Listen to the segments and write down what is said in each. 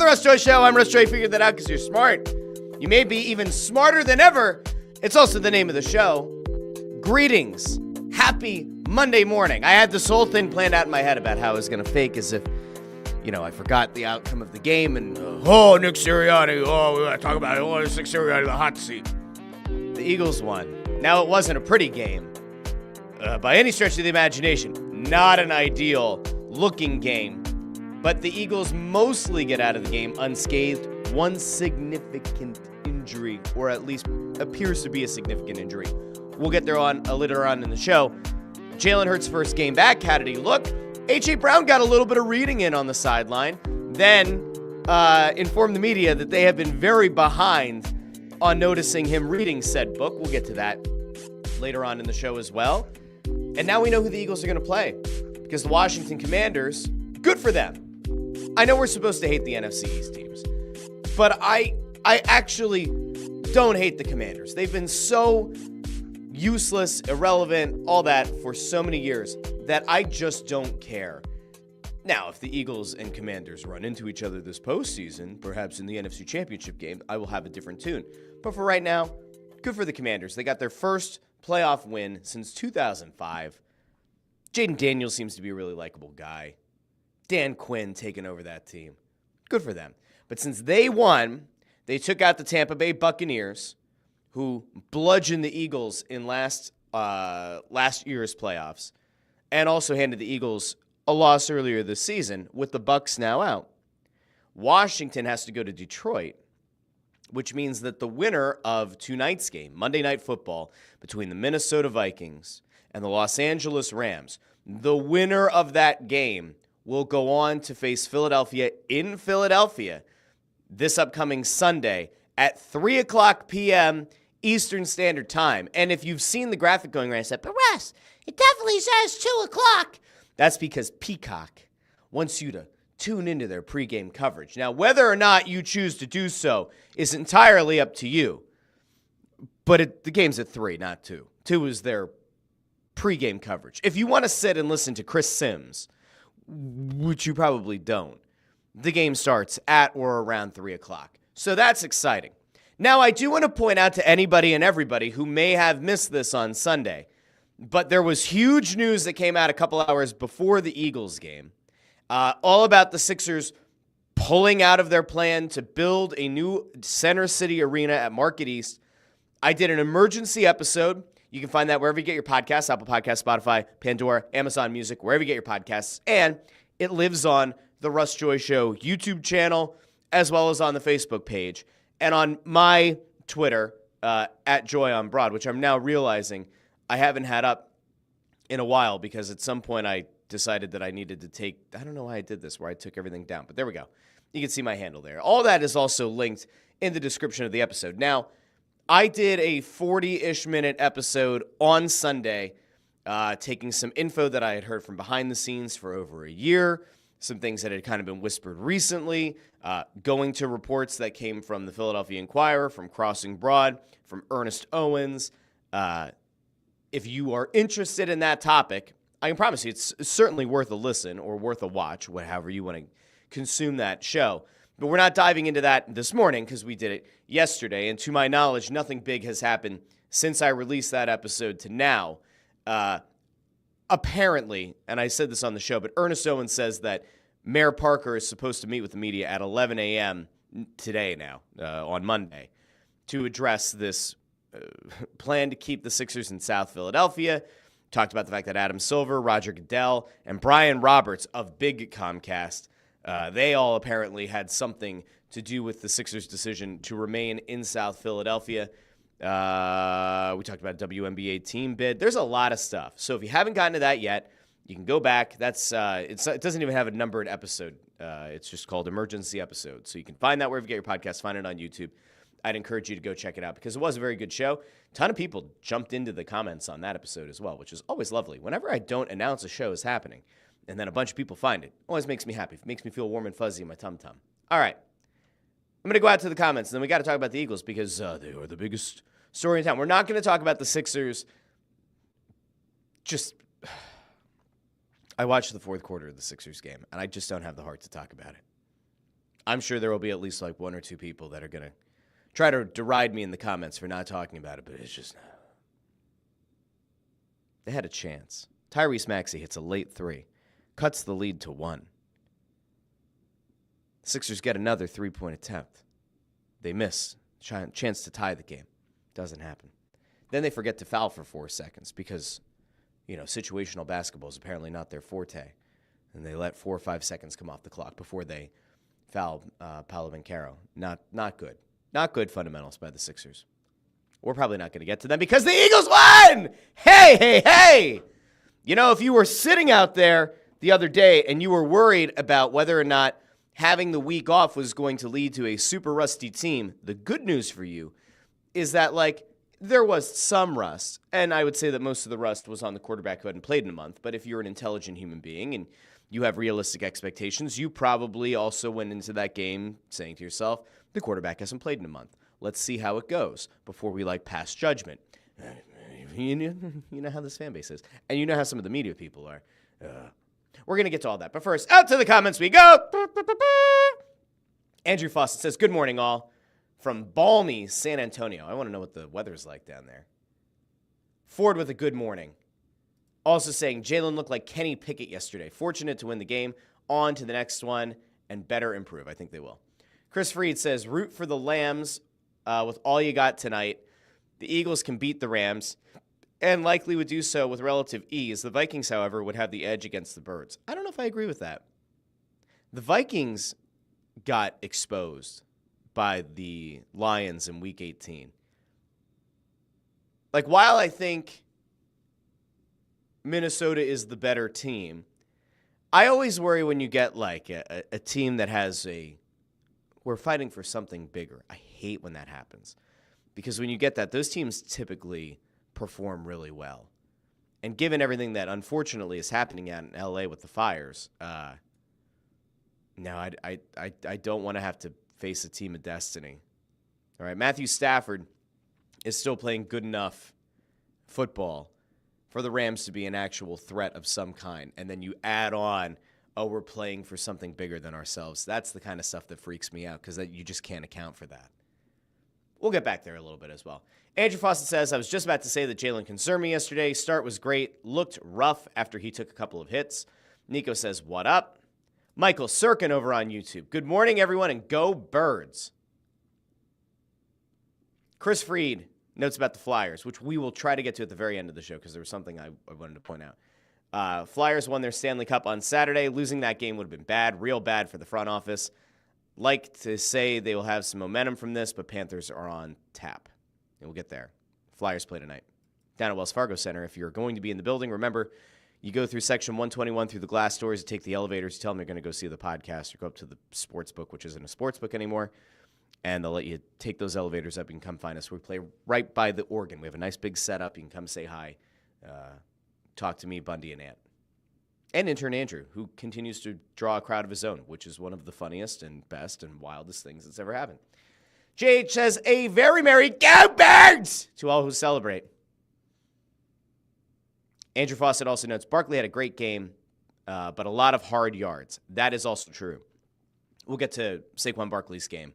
the Russ Joy Show. I'm Russ Joy. Figured that out because you're smart. You may be even smarter than ever. It's also the name of the show. Greetings. Happy Monday morning. I had this whole thing planned out in my head about how I was going to fake as if, I forgot the outcome of the game and, Nick Sirianni. We got to talk about it. Nick Sirianni, the hot seat. The Eagles won. Now, it wasn't a pretty game by any stretch of the imagination. Not an ideal looking game. But the Eagles mostly get out of the game unscathed. One significant injury, or at least appears to be a significant injury. We'll get there later on in the show. Jalen Hurts' first game back. How did he look? A.J. Brown got a little bit of reading in on the sideline. Then informed the media that they have been very behind on noticing him reading said book. We'll get to that later on in the show as well. And now we know who the Eagles are going to play. Because the Washington Commanders, good for them. I know we're supposed to hate the NFC East teams, but I actually don't hate the Commanders. They've been so useless, irrelevant, all that for so many years that I just don't care. Now, if the Eagles and Commanders run into each other this postseason, perhaps in the NFC Championship game, I will have a different tune. But for right now, good for the Commanders. They got their first playoff win since 2005. Jaden Daniels seems to be a really likable guy. Dan Quinn taking over that team. Good for them. But since they won, they took out the Tampa Bay Buccaneers, who bludgeoned the Eagles in last year's playoffs, and also handed the Eagles a loss earlier this season, with the Bucs now out. Washington has to go to Detroit, which means that the winner of tonight's game, Monday Night Football, between the Minnesota Vikings and the Los Angeles Rams, the winner of that game will go on to face Philadelphia in Philadelphia this upcoming Sunday at 3 o'clock p.m. Eastern Standard Time. And if you've seen the graphic going around, I said, but Russ, it definitely says 2 o'clock. That's because Peacock wants you to tune into their pregame coverage. Now, whether or not you choose to do so is entirely up to you. But the game's at 3, not 2. 2 is their pregame coverage. If you want to sit and listen to Chris Sims, which you probably don't, the game starts at or around 3 o'clock. So that's exciting. Now, I do want to point out to anybody and everybody who may have missed this on Sunday, but there was huge news that came out a couple hours before the Eagles game, all about the Sixers pulling out of their plan to build a new Center City arena at Market East. I did an emergency episode. You can find that wherever you get your podcasts, Apple Podcasts, Spotify, Pandora, Amazon Music, wherever you get your podcasts. And it lives on the Russ Joy Show YouTube channel, as well as on the Facebook page. And on my Twitter, at Joy on Broad, which I'm now realizing I haven't had up in a while because at some point I decided that I needed to take, I don't know why I did this, where I took everything down. But there we go. You can see my handle there. All that is also linked in the description of the episode. Now, I did a 40-ish minute episode on Sunday, taking some info that I had heard from behind the scenes for over a year, some things that had kind of been whispered recently, going to reports that came from the Philadelphia Inquirer, from Crossing Broad, from Ernest Owens. If you are interested in that topic, I can promise you it's certainly worth a listen or worth a watch, however you want to consume that show. But we're not diving into that this morning because we did it yesterday. And to my knowledge, nothing big has happened since I released that episode to now. Apparently, and I said this on the show, but Ernest Owens says that Mayor Parker is supposed to meet with the media at 11 a.m. today now, on Monday, to address this plan to keep the Sixers in South Philadelphia. Talked about the fact that Adam Silver, Roger Goodell, and Brian Roberts of Big Comcast, they all apparently had something to do with the Sixers' decision to remain in South Philadelphia. We talked about WNBA team bid. There's a lot of stuff. So if you haven't gotten to that yet, you can go back. That's it doesn't even have a numbered episode. It's just called Emergency Episode. So you can find that wherever you get your podcast. Find it on YouTube. I'd encourage you to go check it out because it was a very good show. A ton of people jumped into the comments on that episode as well, which is always lovely. Whenever I don't announce a show is happening and then a bunch of people find it, always makes me happy. It makes me feel warm and fuzzy in my tum-tum. All right. I'm going to go out to the comments, and then we got to talk about the Eagles because they are the biggest story in town. We're not going to talk about the Sixers. I watched the fourth quarter of the Sixers game, and I just don't have the heart to talk about it. I'm sure there will be at least like one or two people that are going to try to deride me in the comments for not talking about it, but it's just, they had a chance. Tyrese Maxey hits a late three, cuts the lead to 1. Sixers get another 3-point attempt. They miss. Chance to tie the game. Doesn't happen. Then they forget to foul for 4 seconds because, situational basketball is apparently not their forte. And they let 4 or 5 seconds come off the clock before they foul Paolo Banchero. Not good. Not good fundamentals by the Sixers. We're probably not going to get to them because the Eagles won! Hey! If you were sitting out there the other day and you were worried about whether or not having the week off was going to lead to a super rusty team, the good news for you is that, there was some rust. And I would say that most of the rust was on the quarterback who hadn't played in a month. But if you're an intelligent human being and you have realistic expectations, you probably also went into that game saying to yourself, the quarterback hasn't played in a month. Let's see how it goes before we pass judgment. You know how this fan base is. And you know how some of the media people are. We're going to get to all that. But first, out to the comments we go. Andrew Fawcett says, good morning, all. From balmy San Antonio. I want to know what the weather's like down there. Ford with a good morning. Also saying, Jalen looked like Kenny Pickett yesterday. Fortunate to win the game. On to the next one and better improve. I think they will. Chris Freed says, root for the Lambs with all you got tonight. The Eagles can beat the Rams and likely would do so with relative ease. The Vikings, however, would have the edge against the Birds. I don't know if I agree with that. The Vikings got exposed by the Lions in Week 18. While I think Minnesota is the better team, I always worry when you get a team that has we're fighting for something bigger. I hate when that happens because when you get that, those teams typically perform really well. And given everything that unfortunately is happening out in LA with the fires, no, I don't want to have to face a team of destiny. All right, Matthew Stafford is still playing good enough football for the Rams to be an actual threat of some kind. And then you add on, we're playing for something bigger than ourselves. That's the kind of stuff that freaks me out because you just can't account for that. We'll get back there a little bit as well. Andrew Fawcett says, I was just about to say that Jalen concerned me yesterday. Start was great. Looked rough after he took a couple of hits. Nico says, what up? Michael Sirkin over on YouTube. Good morning, everyone, and go Birds. Chris Freed notes about the Flyers, which we will try to get to at the very end of the show because there was something I wanted to point out. Flyers won their Stanley Cup on Saturday. Losing that game would have been bad, real bad for the front office. Like to say they will have some momentum from this, but Panthers are on tap. And we'll get there. Flyers play tonight. Down at Wells Fargo Center. If you're going to be in the building, remember, you go through section 121 through the glass doors, you take the elevators, you tell them you're going to go see the podcast, or go up to the sports book, which isn't a sports book anymore, and they'll let you take those elevators up. You can come find us. We play right by the organ. We have a nice big setup. You can come say hi, talk to me, Bundy, and Ant. And intern Andrew, who continues to draw a crowd of his own, which is one of the funniest and best and wildest things that's ever happened. JH says, a very merry Go Birds to all who celebrate. Andrew Fawcett also notes, Barkley had a great game, but a lot of hard yards. That is also true. We'll get to Saquon Barkley's game.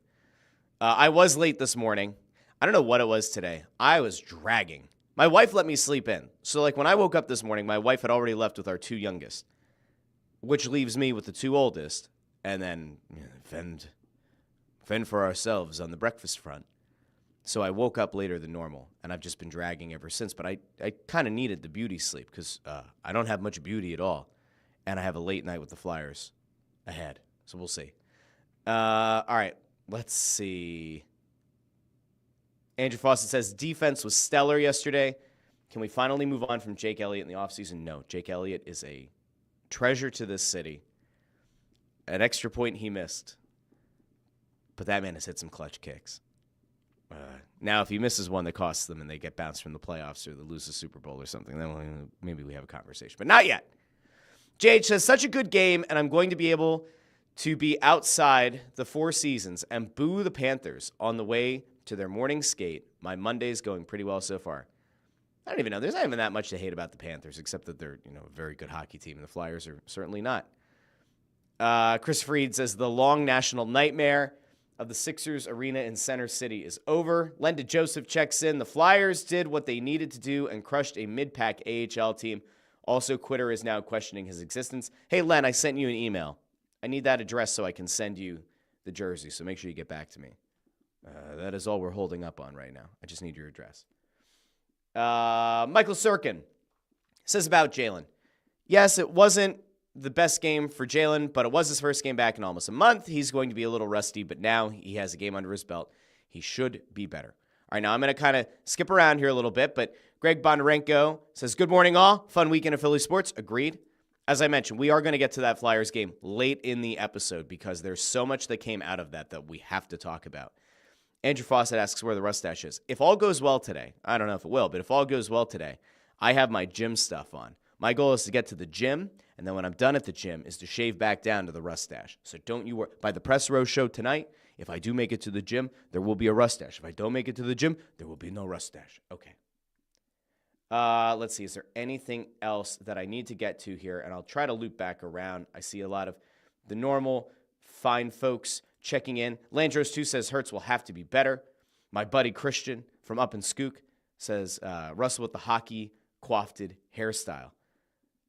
I was late this morning. I don't know what it was today. I was dragging. My wife let me sleep in. So, when I woke up this morning, my wife had already left with our 2 youngest, which leaves me with the 2 oldest, and then fend for ourselves on the breakfast front. So I woke up later than normal, and I've just been dragging ever since. But I kind of needed the beauty sleep because I don't have much beauty at all, and I have a late night with the Flyers ahead. So we'll see. All right, let's see. Andrew Fawcett says, defense was stellar yesterday. Can we finally move on from Jake Elliott in the offseason? No, Jake Elliott is a treasure to this city. An extra point he missed. But that man has hit some clutch kicks. Now, if he misses one that costs them and they get bounced from the playoffs or they lose the Super Bowl or something, then maybe we have a conversation. But not yet. JH says, such a good game, and I'm going to be able to be outside the Four Seasons and boo the Panthers on the way to their morning skate. My Monday's going pretty well so far. I don't even know. There's not even that much to hate about the Panthers, except that they're a very good hockey team, and the Flyers are certainly not. Chris Freed says the long national nightmare of the Sixers arena in Center City is over. Lenda Joseph checks in. The Flyers did what they needed to do and crushed a mid-pack AHL team. Also, Quitter is now questioning his existence. Hey, Len, I sent you an email. I need that address so I can send you the jersey, so make sure you get back to me. That is all we're holding up on right now. I just need your address. Michael Sirkin says about Jalen. Yes, it wasn't the best game for Jalen, but it was his first game back in almost a month. He's going to be a little rusty, but now he has a game under his belt. He should be better. All right, now I'm going to kind of skip around here a little bit, but Greg Bondarenko says, good morning, all. Fun weekend of Philly sports. Agreed. As I mentioned, we are going to get to that Flyers game late in the episode because there's so much that came out of that we have to talk about. Andrew Fawcett asks where the Rustache is. If all goes well today, I don't know if it will, but if all goes well today, I have my gym stuff on. My goal is to get to the gym, and then when I'm done at the gym is to shave back down to the Rustache. So don't you worry. By the Press Row show tonight, if I do make it to the gym, there will be a Rustache. If I don't make it to the gym, there will be no Rustache. Okay. Let's see. Is there anything else that I need to get to here? And I'll try to loop back around. I see a lot of the normal fine folks checking in. Landros 2 says Hurts will have to be better. My buddy Christian from up in Skook says Russell with the hockey coiffed hairstyle.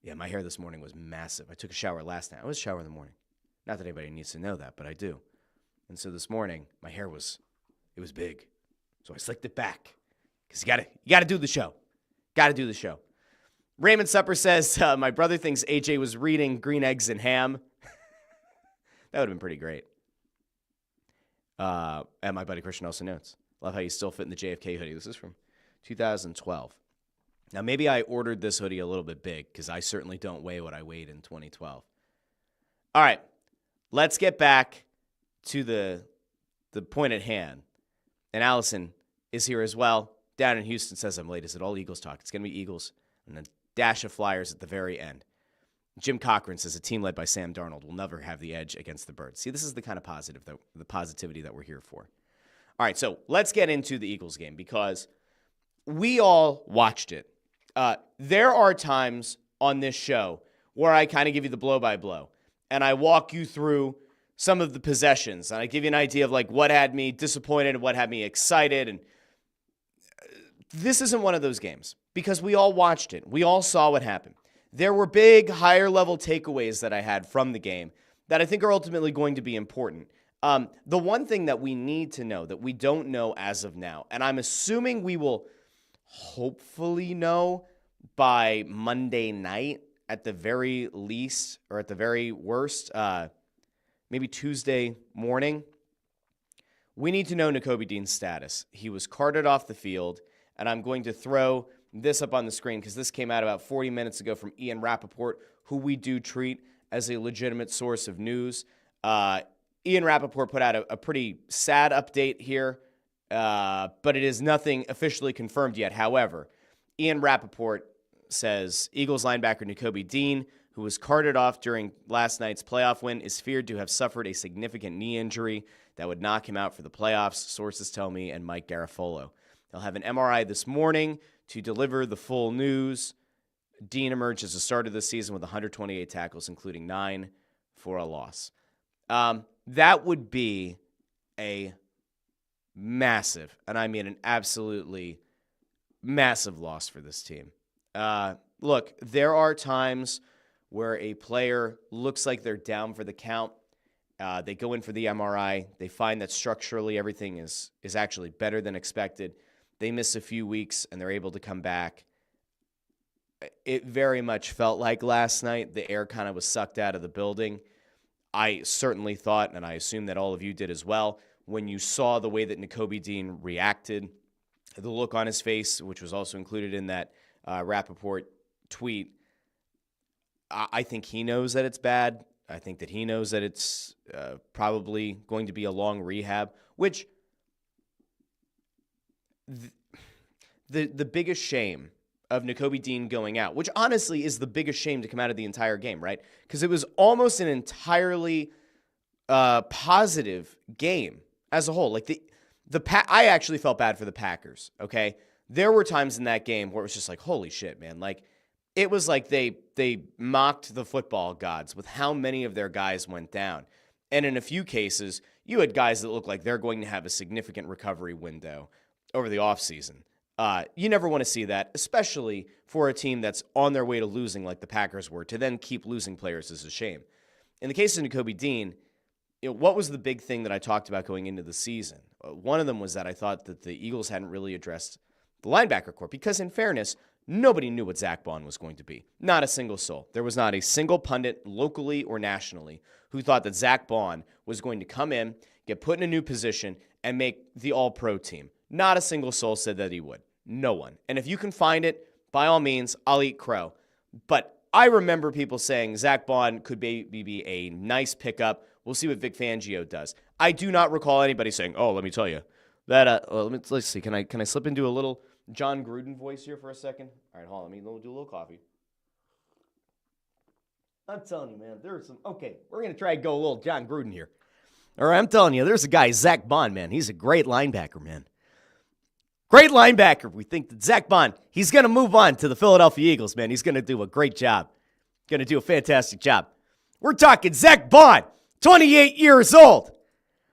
Yeah, my hair this morning was massive. I took a shower last night. I always shower in the morning. Not that anybody needs to know that, but I do. And so this morning, my hair was big. So I slicked it back because you gotta do the show. Got to do the show. Raymond Supper says, my brother thinks AJ was reading Green Eggs and Ham. That would have been pretty great. And my buddy Christian also notes. Love how you still fit in the JFK hoodie. This is from 2012. Now, maybe I ordered this hoodie a little bit big because I certainly don't weigh what I weighed in 2012. All right, let's get back to the point at hand. And Allison is here as well. Down in Houston says I'm late. Is it all Eagles talk? It's going to be Eagles and a dash of Flyers at the very end. Jim Cochran says a team led by Sam Darnold will never have the edge against the Birds. See, this is the kind of the positivity that we're here for. All right, so let's get into the Eagles game because we all watched it. There are times on this show where I kind of give you the blow-by-blow, and I walk you through some of the possessions, and I give you an idea of like what had me disappointed and what had me excited. And this isn't one of those games because we all watched it. We all saw what happened. There were big, higher-level takeaways that I had from the game that I think are ultimately going to be important. The one thing that we need to know that we don't know as of now, and I'm assuming we will hopefully know by Monday night at the very least, or at the very worst, maybe Tuesday morning. We need to know Nakobe Dean's status. He was carted off the field, and I'm going to throw this up on the screen because this came out about 40 minutes ago from Ian Rappaport, who we do treat as a legitimate source of news. Ian Rappaport put out a pretty sad update here, but it is nothing officially confirmed yet. However, Ian Rappaport says Eagles linebacker Nakobe Dean, who was carted off during last night's playoff win, is feared to have suffered a significant knee injury that would knock him out for the playoffs, sources tell me, and Mike Garafolo. They'll have an MRI this morning to deliver the full news. Dean emerged as a starter this season with 128 tackles, including 9 for a loss. That would be a massive, and I mean an absolutely massive loss for this team. Look, there are times where a player looks like they're down for the count. They go in for the MRI. They find that structurally everything is actually better than expected. They miss a few weeks, and they're able to come back. It very much felt like last night the air kind of was sucked out of the building. I certainly thought, and I assume that all of you did as well, when you saw the way that Nakobe Dean reacted, the look on his face, which was also included in that Rappaport tweet, I think he knows that it's bad. I think that he knows that it's probably going to be a long rehab, which the biggest shame of Nakobe Dean going out, which honestly is the biggest shame to come out of the entire game, right? Because it was almost an entirely positive game as a whole. Like I actually felt bad for the Packers, okay? There were times in that game where it was just like, holy shit, man. Like, it was like they mocked the football gods with how many of their guys went down. And in a few cases, you had guys that look like they're going to have a significant recovery window over the offseason. You never want to see that, especially for a team that's on their way to losing like the Packers were. To then keep losing players is a shame. In the case of Nakobe Dean, what was the big thing that I talked about going into the season? One of them was that I thought that the Eagles hadn't really addressed the linebacker corps because, in fairness, nobody knew what Zach Bond was going to be. Not a single soul. There was not a single pundit, locally or nationally, who thought that Zach Bond was going to come in, get put in a new position, and make the all-pro team. Not a single soul said that he would. No one. And if you can find it, by all means, I'll eat crow. But I remember people saying Zach Bond could be a nice pickup. We'll see what Vic Fangio does. I do not recall anybody saying, "Oh, let me tell you that." Let's see. Can I slip into a little John Gruden voice here for a second? All right, hold on. Let me do a little coffee. I'm telling you, man, there's some. Okay, we're gonna try to go a little John Gruden here. All right, I'm telling you, there's a guy, Zach Bond, man. He's a great linebacker, man. Great linebacker. We think that Zach Bond, he's going to move on to the Philadelphia Eagles, man. He's going to do a great job. Going to do a fantastic job. We're talking Zach Bond, 28 years old.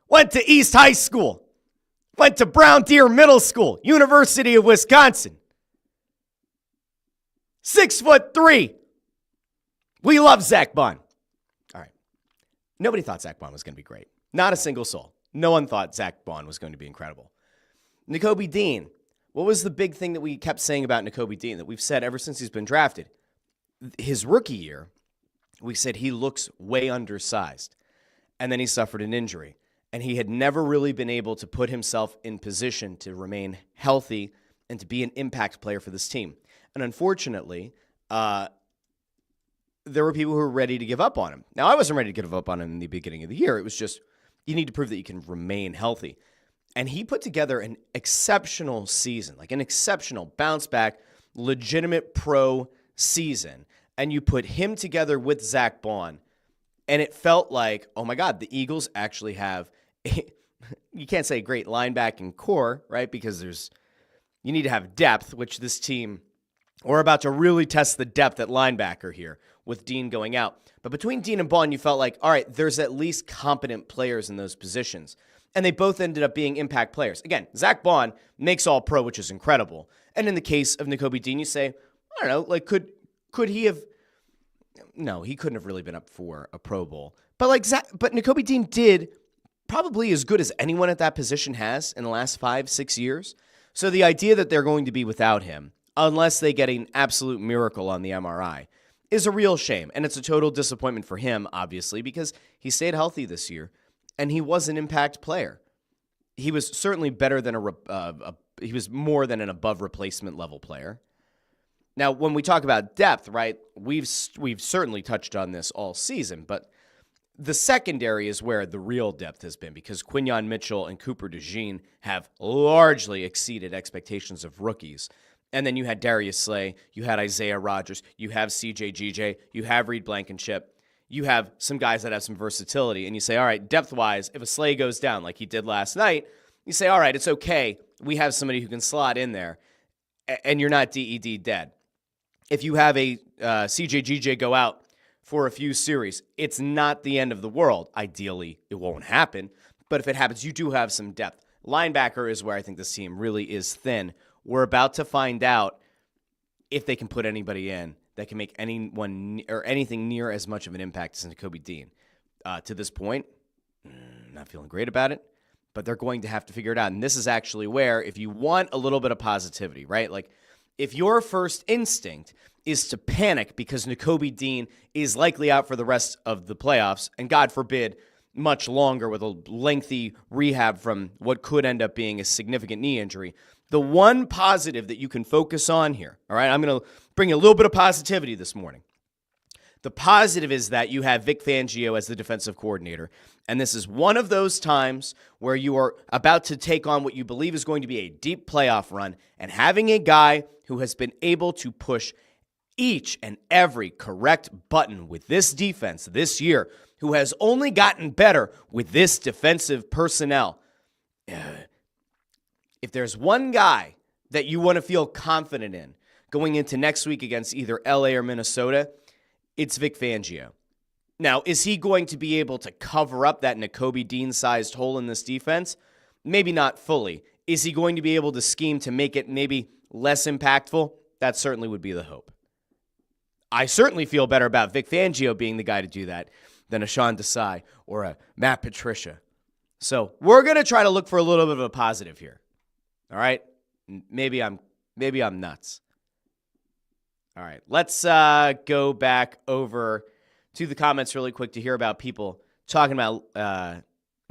Went to East High School. Went to Brown Deer Middle School, University of Wisconsin. 6'3". We love Zach Bond. All right. Nobody thought Zach Bond was going to be great. Not a single soul. No one thought Zach Bond was going to be incredible. Nakobe Dean. What was the big thing that we kept saying about Nakobe Dean that we've said ever since he's been drafted? His rookie year, we said he looks way undersized. And then he suffered an injury. And he had never really been able to put himself in position to remain healthy and to be an impact player for this team. And unfortunately, there were people who were ready to give up on him. Now, I wasn't ready to give up on him in the beginning of the year. It was just, you need to prove that you can remain healthy. And he put together an exceptional season, like an exceptional bounce back, legitimate pro season. And you put him together with Zach Bond, and it felt like, oh my God, the Eagles actually have, you can't say great linebacking core, right? Because you need to have depth, which this team, we're about to really test the depth at linebacker here with Dean going out. But between Dean and Bond, you felt like, all right, there's at least competent players in those positions. And they both ended up being impact players. Again, Zach Bond makes all pro, which is incredible. And in the case of Nakobe Dean, you say, I don't know, like could he have? No, he couldn't have really been up for a Pro Bowl. But Nakobe Dean did probably as good as anyone at that position has in the last 5-6 years. So the idea that they're going to be without him, unless they get an absolute miracle on the MRI, is a real shame. And it's a total disappointment for him, obviously, because he stayed healthy this year. And he was an impact player. He was certainly better than he was more than an above replacement level player. Now, when we talk about depth, right, we've certainly touched on this all season, but the secondary is where the real depth has been because Quinyon Mitchell and Cooper DeJean have largely exceeded expectations of rookies. And then you had Darius Slay, you had Isaiah Rodgers, you have CJ GJ, you have Reed Blankenship. You have some guys that have some versatility, and you say, all right, depth-wise, if a Slay goes down like he did last night, you say, all right, it's okay. We have somebody who can slot in there, and you're not DED dead. If you have a CJGJ go out for a few series, it's not the end of the world. Ideally, it won't happen, but if it happens, you do have some depth. Linebacker is where I think this team really is thin. We're about to find out if they can put anybody in that can make anyone or anything near as much of an impact as Nakobe Dean. To this point, not feeling great about it, but they're going to have to figure it out. And this is actually where, if you want a little bit of positivity, right? Like, if your first instinct is to panic because Nakobe Dean is likely out for the rest of the playoffs, and God forbid, much longer with a lengthy rehab from what could end up being a significant knee injury, the one positive that you can focus on here, all right, I'm going to bring you a little bit of positivity this morning. The positive is that you have Vic Fangio as the defensive coordinator, and this is one of those times where you are about to take on what you believe is going to be a deep playoff run, and having a guy who has been able to push each and every correct button with this defense this year, who has only gotten better with this defensive personnel. If there's one guy that you want to feel confident in going into next week against either LA or Minnesota, it's Vic Fangio. Now, is he going to be able to cover up that Nakobe Dean-sized hole in this defense? Maybe not fully. Is he going to be able to scheme to make it maybe less impactful? That certainly would be the hope. I certainly feel better about Vic Fangio being the guy to do that than a Sean Desai or a Matt Patricia. So we're going to try to look for a little bit of a positive here. All right? Maybe I'm nuts. All right, let's go back over to the comments really quick to hear about people talking about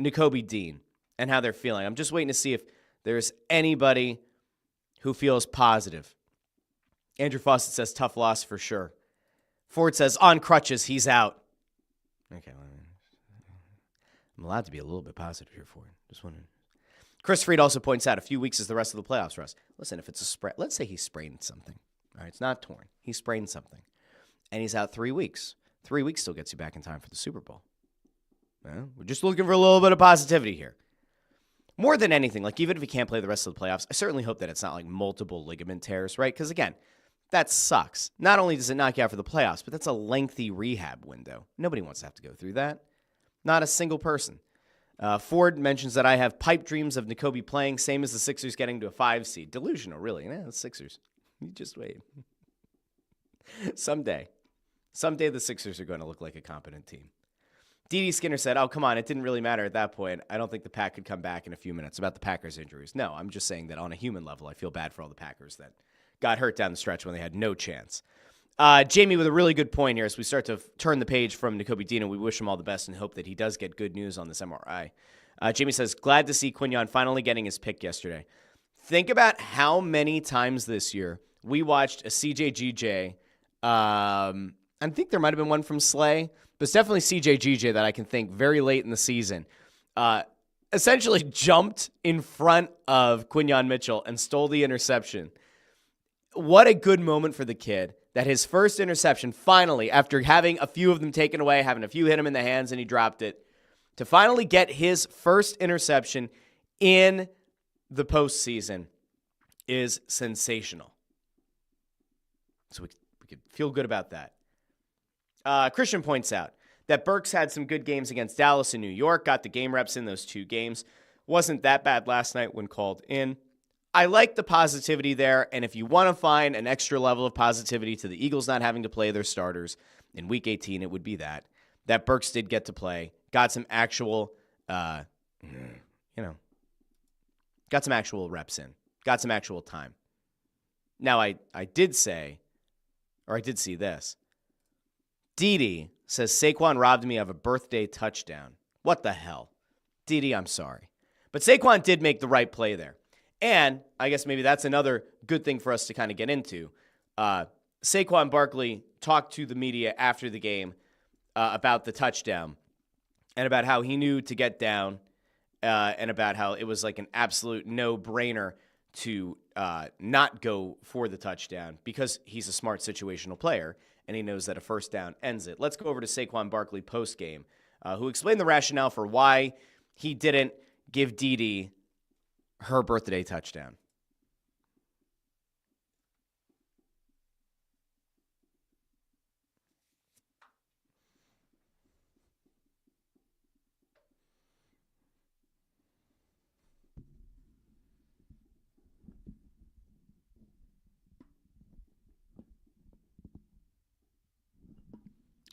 Nakobe Dean and how they're feeling. I'm just waiting to see if there's anybody who feels positive. Andrew Fawcett says tough loss for sure. Ford says on crutches, he's out. Okay, well, I'm allowed to be a little bit positive here, Ford. Just wondering. Chris Freed also points out a few weeks is the rest of the playoffs, Russ. Listen, if it's a sprain, let's say he sprained something. All right, it's not torn. He sprained something. And he's out 3 weeks. 3 weeks still gets you back in time for the Super Bowl. Well, we're just looking for a little bit of positivity here. More than anything, like even if he can't play the rest of the playoffs, I certainly hope that it's not like multiple ligament tears, right? Because again, that sucks. Not only does it knock you out for the playoffs, but that's a lengthy rehab window. Nobody wants to have to go through that. Not a single person. Ford mentions that I have pipe dreams of Nakobe playing, same as the Sixers getting to a 5 seed. Delusional, really. Yeah, the Sixers. You just wait. Someday the Sixers are going to look like a competent team. D.D. Skinner said, oh, come on, it didn't really matter at that point. I don't think the Pack could come back in a few minutes about the Packers' injuries. No, I'm just saying that on a human level, I feel bad for all the Packers that got hurt down the stretch when they had no chance. Jamie with a really good point here as we start to turn the page from Nakobe Dean, and we wish him all the best and hope that he does get good news on this MRI. Jamie says, glad to see Quinyon finally getting his pick yesterday. Think about how many times this year we watched a CJGJ. I think there might have been one from Slay, but it's definitely CJGJ that I can think very late in the season. Essentially jumped in front of Quinyon Mitchell and stole the interception. What a good moment for the kid that his first interception finally, after having a few of them taken away, having a few hit him in the hands and he dropped it, to finally get his first interception in the postseason is sensational. So we could feel good about that. Christian points out that Burks had some good games against Dallas and New York, got the game reps in those 2 games. Wasn't that bad last night when called in. I like the positivity there, and if you want to find an extra level of positivity to the Eagles not having to play their starters in Week 18, it would be that Burks did get to play, got some actual, got some actual reps in, got some actual time. Now, I did see this. Didi says, Saquon robbed me of a birthday touchdown. What the hell? Didi, I'm sorry. But Saquon did make the right play there. And I guess maybe that's another good thing for us to kind of get into. Saquon Barkley talked to the media after the game about the touchdown and about how he knew to get down and about how it was like an absolute no-brainer to not go for the touchdown because he's a smart situational player and he knows that a first down ends it. Let's go over to Saquon Barkley post-game, who explained the rationale for why he didn't give Didi her birthday touchdown.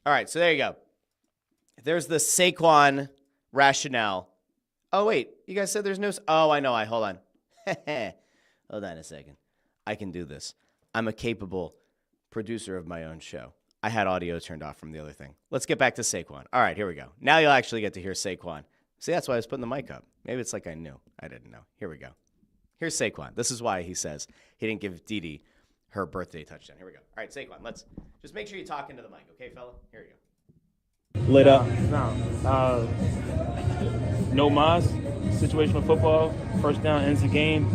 All right, so there you go. There's the Saquon rationale. Oh, wait. You guys said there's no... Oh, I know. Hold on. Hold on a second. I can do this. I'm a capable producer of my own show. I had audio turned off from the other thing. Let's get back to Saquon. All right, here we go. Now you'll actually get to hear Saquon. See, that's why I was putting the mic up. Maybe it's like I knew. I didn't know. Here we go. Here's Saquon. This is why he says he didn't give Didi her birthday touchdown. Here we go. All right, Saquon, let's just make sure you talk into the mic, okay, fella? Here you go. Lit up. No mas, situational football. First down ends the game.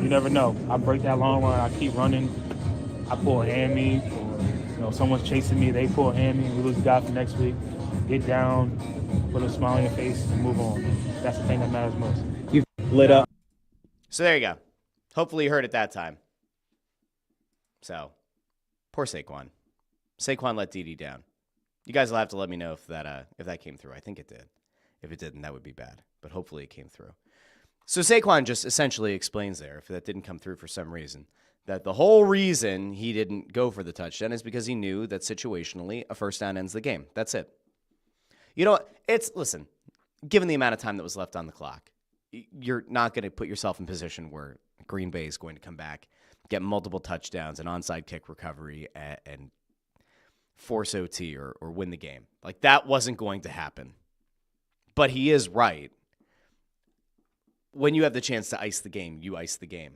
You never know. I break that long run. I keep running. I pull a hammy. Someone's chasing me. They pull a hammy. We lose the guy for next week. Get down, put a smile on your face, and move on. That's the thing that matters most. You lit up. So there you go. Hopefully you heard it that time. So, poor Saquon. Saquon let Dede down. You guys will have to let me know if that came through. I think it did. If it didn't, that would be bad. But hopefully it came through. So Saquon just essentially explains there, if that didn't come through for some reason, that the whole reason he didn't go for the touchdown is because he knew that situationally a first down ends the game. That's it. You know, listen, given the amount of time that was left on the clock, you're not going to put yourself in position where Green Bay is going to come back, get multiple touchdowns, an onside kick recovery, and force OT or win the game. Like, that wasn't going to happen. But he is right. When you have the chance to ice the game, you ice the game.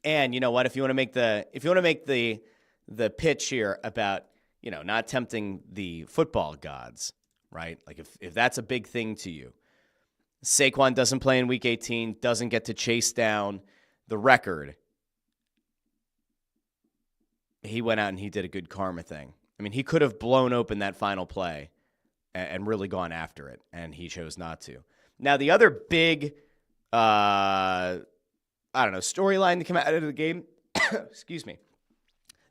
And you know what? If you want to make the pitch here about, not tempting the football gods, right? Like if that's a big thing to you, Saquon doesn't play in Week 18, doesn't get to chase down the record. He went out and he did a good karma thing. I mean, he could have blown open that final play and really gone after it, and he chose not to. Now, the other big storyline to come out of the game, excuse me.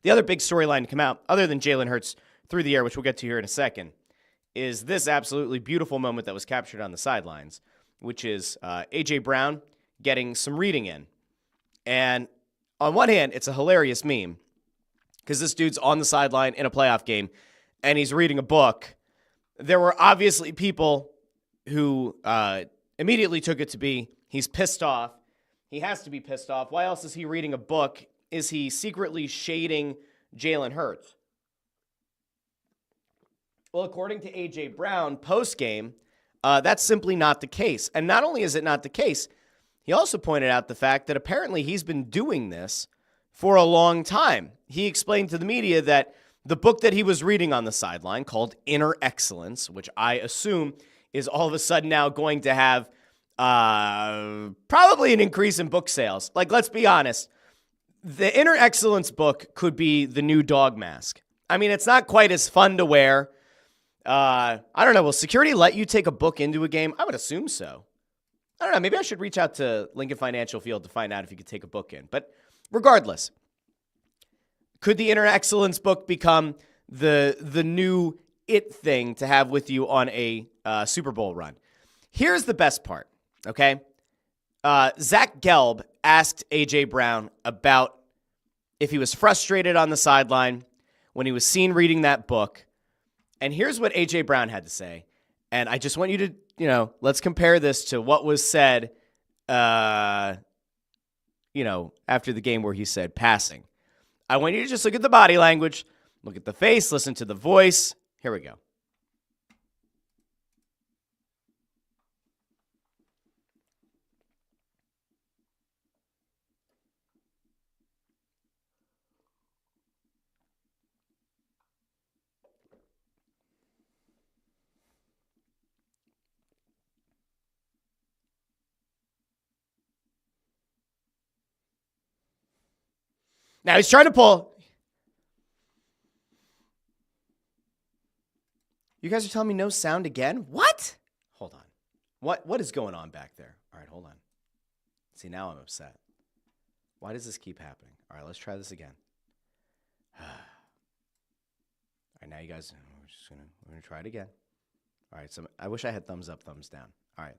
The other big storyline to come out, other than Jalen Hurts through the air, which we'll get to here in a second, is this absolutely beautiful moment that was captured on the sidelines, which is A.J. Brown getting some reading in. And on one hand, it's a hilarious meme because this dude's on the sideline in a playoff game, and he's reading a book. There were obviously people who immediately took it to be, he's pissed off. He has to be pissed off. Why else is he reading a book? Is he secretly shading Jalen Hurts? Well, according to A.J. Brown, post-game, that's simply not the case. And not only is it not the case, he also pointed out the fact that apparently he's been doing this for a long time. He explained to the media that the book that he was reading on the sideline, called Inner Excellence, which I assume is all of a sudden now going to have probably an increase in book sales. Like, let's be honest. The Inner Excellence book could be the new dog mask. I mean, it's not quite as fun to wear. I don't know. Will security let you take a book into a game? I would assume so. I don't know. Maybe I should reach out to Lincoln Financial Field to find out if you could take a book in. But regardless, could the Inner Excellence book become the new it thing to have with you on a Super Bowl run? Here's the best part, okay? Zach Gelb asked A.J. Brown about if he was frustrated on the sideline when he was seen reading that book. And here's what A.J. Brown had to say. And I just want you to, let's compare this to what was said, after the game where he said passing. I want you to just look at the body language, look at the face, listen to the voice. Here we go. Now he's trying to pull. You guys are telling me no sound again? What? Hold on. What is going on back there? All right, hold on. See, now I'm upset. Why does this keep happening? All right, let's try this again. All right, now you guys, we're gonna try it again. All right, so I wish I had thumbs up, thumbs down. All right.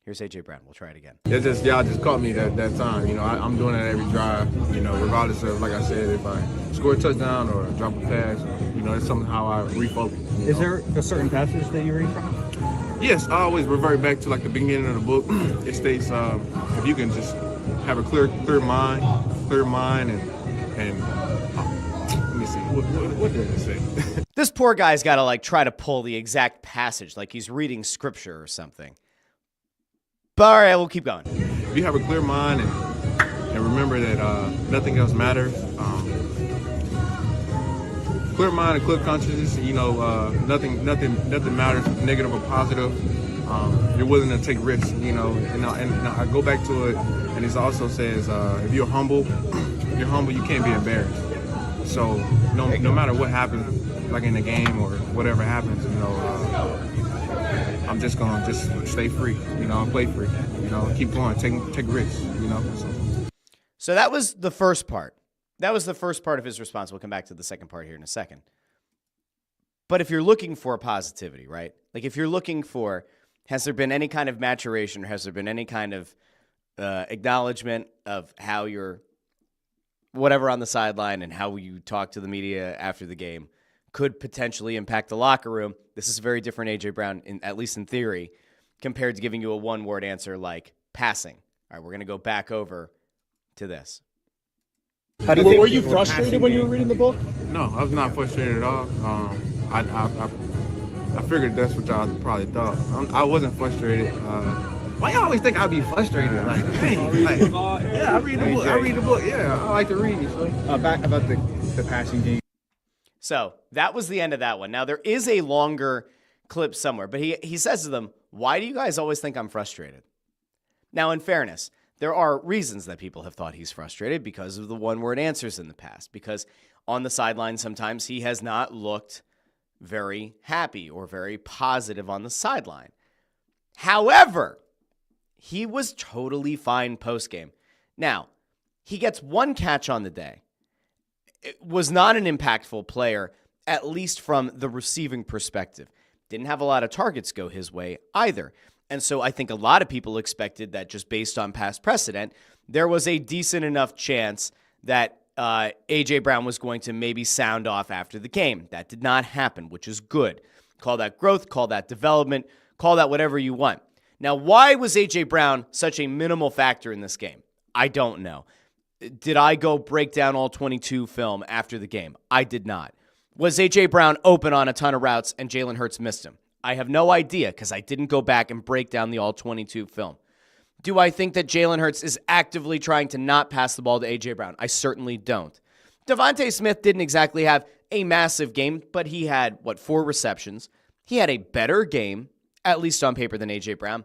Here's A.J. Brown. We'll try it again. Y'all just caught me that time. I'm doing it every drive, regardless of, like I said, if I score a touchdown or drop a pass, it's something how I refocus. Is there a certain passage that you read from? Yes, I always revert back to, the beginning of the book. It states, if you can just have a clear mind, and let me see, what did it say? This poor guy's got to, try to pull the exact passage, like he's reading scripture or something. But all right, we'll keep going. If you have a clear mind and remember that nothing else matters, clear mind and clear consciousness, nothing matters, negative or positive. You're willing to take risks, and I go back to it, and it also says if you're humble, you can't be embarrassed. So no matter what happens, like in the game or whatever happens, I'm just gonna stay free, play free, keep going, take risks, So that was the first part. that was the first part of his response. We'll come back to the second part here in a second. But if you're looking for positivity, right? Like if you're looking for, has there been any kind of maturation or has there been any kind of acknowledgement of how you're whatever on the sideline and how you talk to the media after the game could potentially impact the locker room? This is a very different A.J. Brown, at least in theory, compared to giving you a one-word answer like passing. All right, we're going to go back over to this. Were you frustrated when you were reading the book? No, I was not frustrated at all. I figured that's what y'all probably thought. I wasn't frustrated. Why y'all always think I'd be frustrated? Like, hey, yeah, I read the book. I read the book. Yeah, I like to read. So. Back about the passing game. So that was the end of that one. Now, there is a longer clip somewhere, but he says to them, why do you guys always think I'm frustrated? Now, in fairness, there are reasons that people have thought he's frustrated because of the one-word answers in the past, because on the sideline sometimes he has not looked very happy or very positive on the sideline. However, he was totally fine post-game. Now, he gets one catch on the day. It was not an impactful player, at least from the receiving perspective. Didn't have a lot of targets go his way either. And so I think a lot of people expected that just based on past precedent, there was a decent enough chance that A.J. Brown was going to maybe sound off after the game. That did not happen, which is good. Call that growth, call that development, call that whatever you want. Now, why was A.J. Brown such a minimal factor in this game? I don't know. Did I go break down all 22 film after the game? I did not. Was A.J. Brown open on a ton of routes and Jalen Hurts missed him? I have no idea because I didn't go back and break down the all 22 film. Do I think that Jalen Hurts is actively trying to not pass the ball to A.J. Brown? I certainly don't. Devontae Smith didn't exactly have a massive game, but he had, 4 receptions. He had a better game, at least on paper, than A.J. Brown.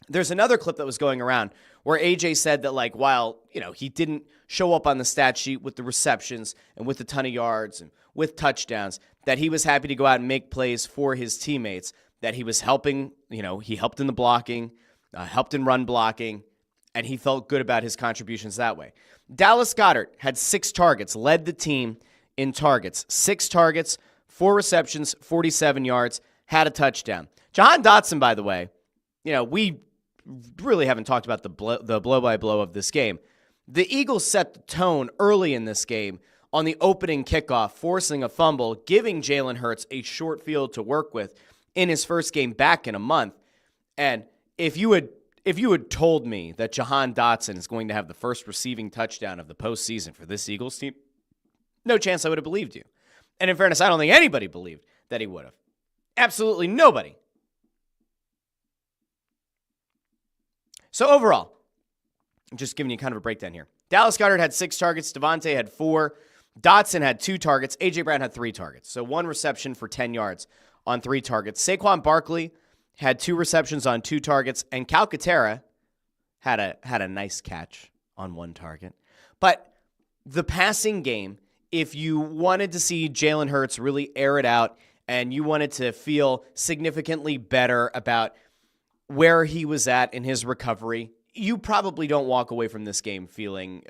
There's another clip that was going around where A.J. said that, while, he didn't show up on the stat sheet with the receptions and with a ton of yards and with touchdowns, that he was happy to go out and make plays for his teammates, that he was helping, he helped in the blocking, helped in run blocking, and he felt good about his contributions that way. Dallas Goedert had 6 targets, led the team in targets. 6 targets, 4 receptions, 47 yards, had a touchdown. Jahan Dotson, by the way, we really haven't talked about the blow-by-blow of this game. The Eagles set the tone early in this game on the opening kickoff, forcing a fumble, giving Jalen Hurts a short field to work with in his first game back in a month. And if you had told me that Jahan Dotson is going to have the first receiving touchdown of the postseason for this Eagles team, no chance I would have believed you. And in fairness, I don't think anybody believed that he would have. Absolutely nobody. So overall, I'm just giving you kind of a breakdown here. Dallas Goedert had 6 targets. Devontae had 4. Dotson had 2 targets. A.J. Brown had 3 targets. So 1 reception for 10 yards on 3 targets. Saquon Barkley had 2 receptions on 2 targets. And Gauthier had a nice catch on 1 target. But the passing game, if you wanted to see Jalen Hurts really air it out and you wanted to feel significantly better about where he was at in his recovery, you probably don't walk away from this game feeling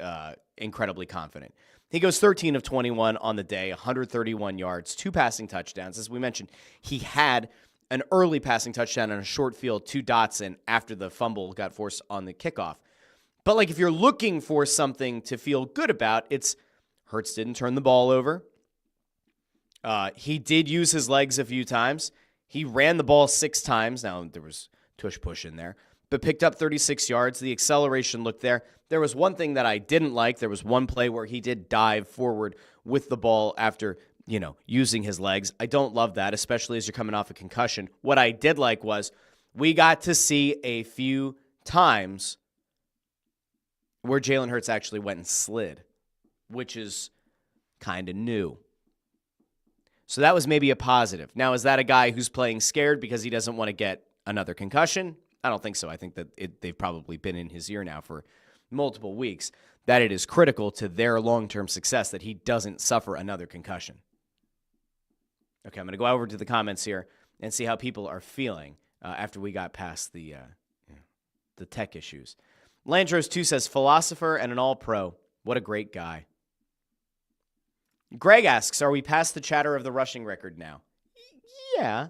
incredibly confident. He goes 13 of 21 on the day, 131 yards, 2 passing touchdowns. As we mentioned, he had an early passing touchdown on a short field to Dotson after the fumble got forced on the kickoff. But if you're looking for something to feel good about, it's Hurts didn't turn the ball over. He did use his legs a few times. He ran the ball 6 times. Now, there was tush-push in there, but picked up 36 yards. The acceleration looked there. There was one thing that I didn't like. There was one play where he did dive forward with the ball after, using his legs. I don't love that, especially as you're coming off a concussion. What I did like was we got to see a few times where Jalen Hurts actually went and slid, which is kind of new. So that was maybe a positive. Now, is that a guy who's playing scared because he doesn't want to get another concussion? I don't think so. I think that they've probably been in his ear now for multiple weeks, that it is critical to their long-term success that he doesn't suffer another concussion. Okay, I'm going to go over to the comments here and see how people are feeling after we got past the tech issues. Landros 2 says, philosopher and an all-pro. What a great guy. Greg asks, are we past the chatter of the rushing record now? Yeah.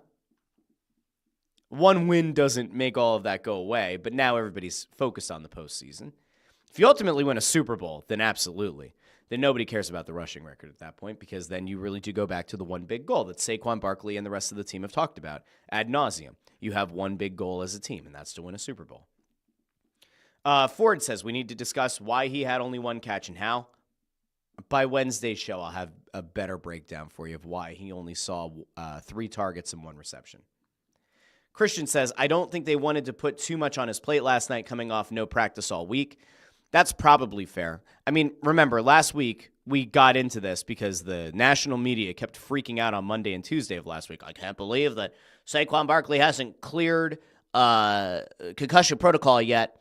One win doesn't make all of that go away, but now everybody's focused on the postseason. If you ultimately win a Super Bowl, then absolutely. Then nobody cares about the rushing record at that point, because then you really do go back to the one big goal that Saquon Barkley and the rest of the team have talked about ad nauseum. You have one big goal as a team, and that's to win a Super Bowl. Ford says we need to discuss why he had only one catch and how. By Wednesday's show, I'll have a better breakdown for you of why he only saw 3 targets and 1 reception. Christian says, I don't think they wanted to put too much on his plate last night coming off no practice all week. That's probably fair. I mean, remember, last week we got into this because the national media kept freaking out on Monday and Tuesday of last week. I can't believe that Saquon Barkley hasn't cleared concussion protocol yet.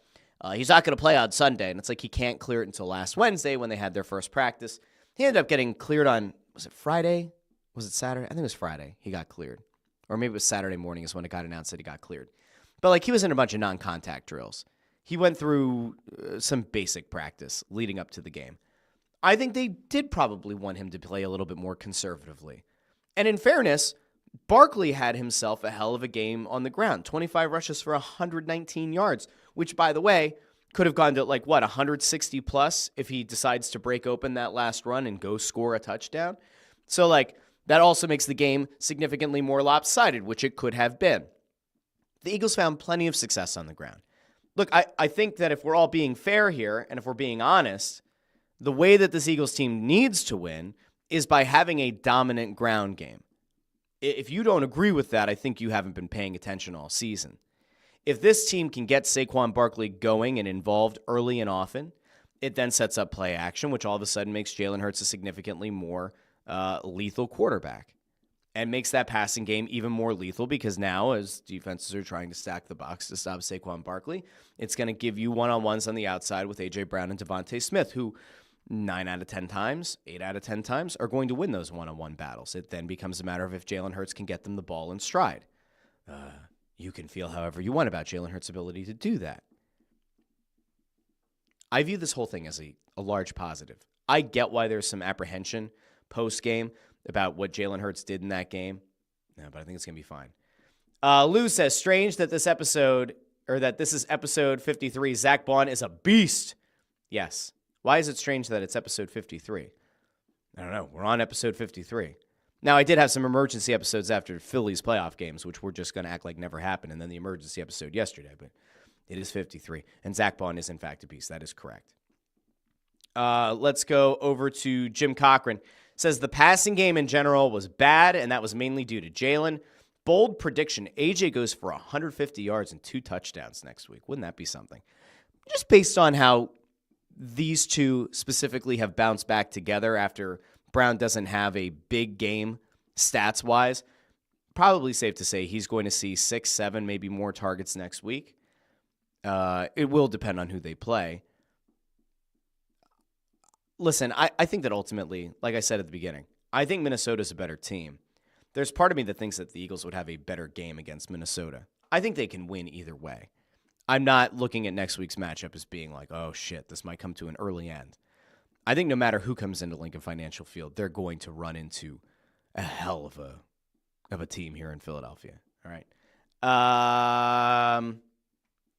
He's not going to play on Sunday. And it's like he can't clear it until last Wednesday when they had their first practice. He ended up getting cleared on, was it Friday? Was it Saturday? I think it was Friday he got cleared. Or maybe it was Saturday morning is when it got announced that he got cleared. But like he was in a bunch of non-contact drills. He went through some basic practice leading up to the game. I think they did probably want him to play a little bit more conservatively. And in fairness, Barkley had himself a hell of a game on the ground. 25 rushes for 119 yards, which, by the way, could have gone to 160 plus if he decides to break open that last run and go score a touchdown. So that also makes the game significantly more lopsided, which it could have been. The Eagles found plenty of success on the ground. Look, I think that if we're all being fair here and if we're being honest, the way that this Eagles team needs to win is by having a dominant ground game. If you don't agree with that, I think you haven't been paying attention all season. If this team can get Saquon Barkley going and involved early and often, it then sets up play action, which all of a sudden makes Jalen Hurts a significantly more lethal quarterback and makes that passing game even more lethal because now as defenses are trying to stack the box to stop Saquon Barkley, it's going to give you one-on-ones on the outside with A.J. Brown and Devontae Smith, who 9 out of 10 times, 8 out of 10 times are going to win those one-on-one battles. It then becomes a matter of if Jalen Hurts can get them the ball in stride. You can feel however you want about Jalen Hurts' ability to do that. I view this whole thing as a large positive. I get why there's some apprehension post-game about what Jalen Hurts did in that game. No, but I think it's going to be fine. Lou says, strange that this is episode 53. Zach Bond is a beast. Yes. Why is it strange that it's episode 53? I don't know. We're on episode 53. Now, I did have some emergency episodes after Phillies playoff games, which we're just going to act like never happened, and then the emergency episode yesterday, but it is 53. And Zach Bond is, in fact, a beast. That is correct. Let's go over to Jim Cochran. Says the passing game in general was bad, and that was mainly due to Jalen. Bold prediction, AJ goes for 150 yards and 2 touchdowns next week. Wouldn't that be something? Just based on how these two specifically have bounced back together after Brown doesn't have a big game stats-wise, probably safe to say he's going to see 6, 7, maybe more targets next week. It will depend on who they play. Listen, I think that ultimately, like I said at the beginning, I think Minnesota's a better team. There's part of me that thinks that the Eagles would have a better game against Minnesota. I think they can win either way. I'm not looking at next week's matchup as being like, oh, shit, this might come to an early end. I think no matter who comes into Lincoln Financial Field, they're going to run into a hell of a team here in Philadelphia. All right.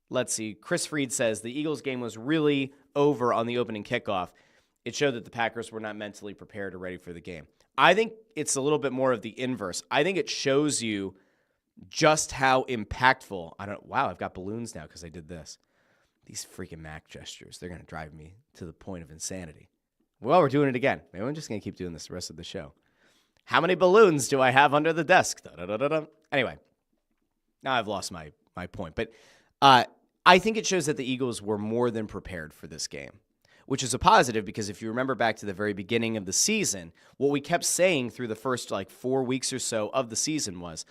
Let's see. Chris Freed says the Eagles game was really over on the opening kickoff. It showed that the Packers were not mentally prepared or ready for the game. I think it's a little bit more of the inverse. I think it shows you just how impactful. Wow, I've got balloons now because I did this. These freaking Mac gestures, they're going to drive me to the point of insanity. Well, we're doing it again. Maybe I'm just going to keep doing this the rest of the show. How many balloons do I have under the desk? Da-da-da-da-da. Anyway, now I've lost my point. But I think it shows that the Eagles were more than prepared for this game, which is a positive because if you remember back to the very beginning of the season, what we kept saying through the first 4 weeks or so of the season was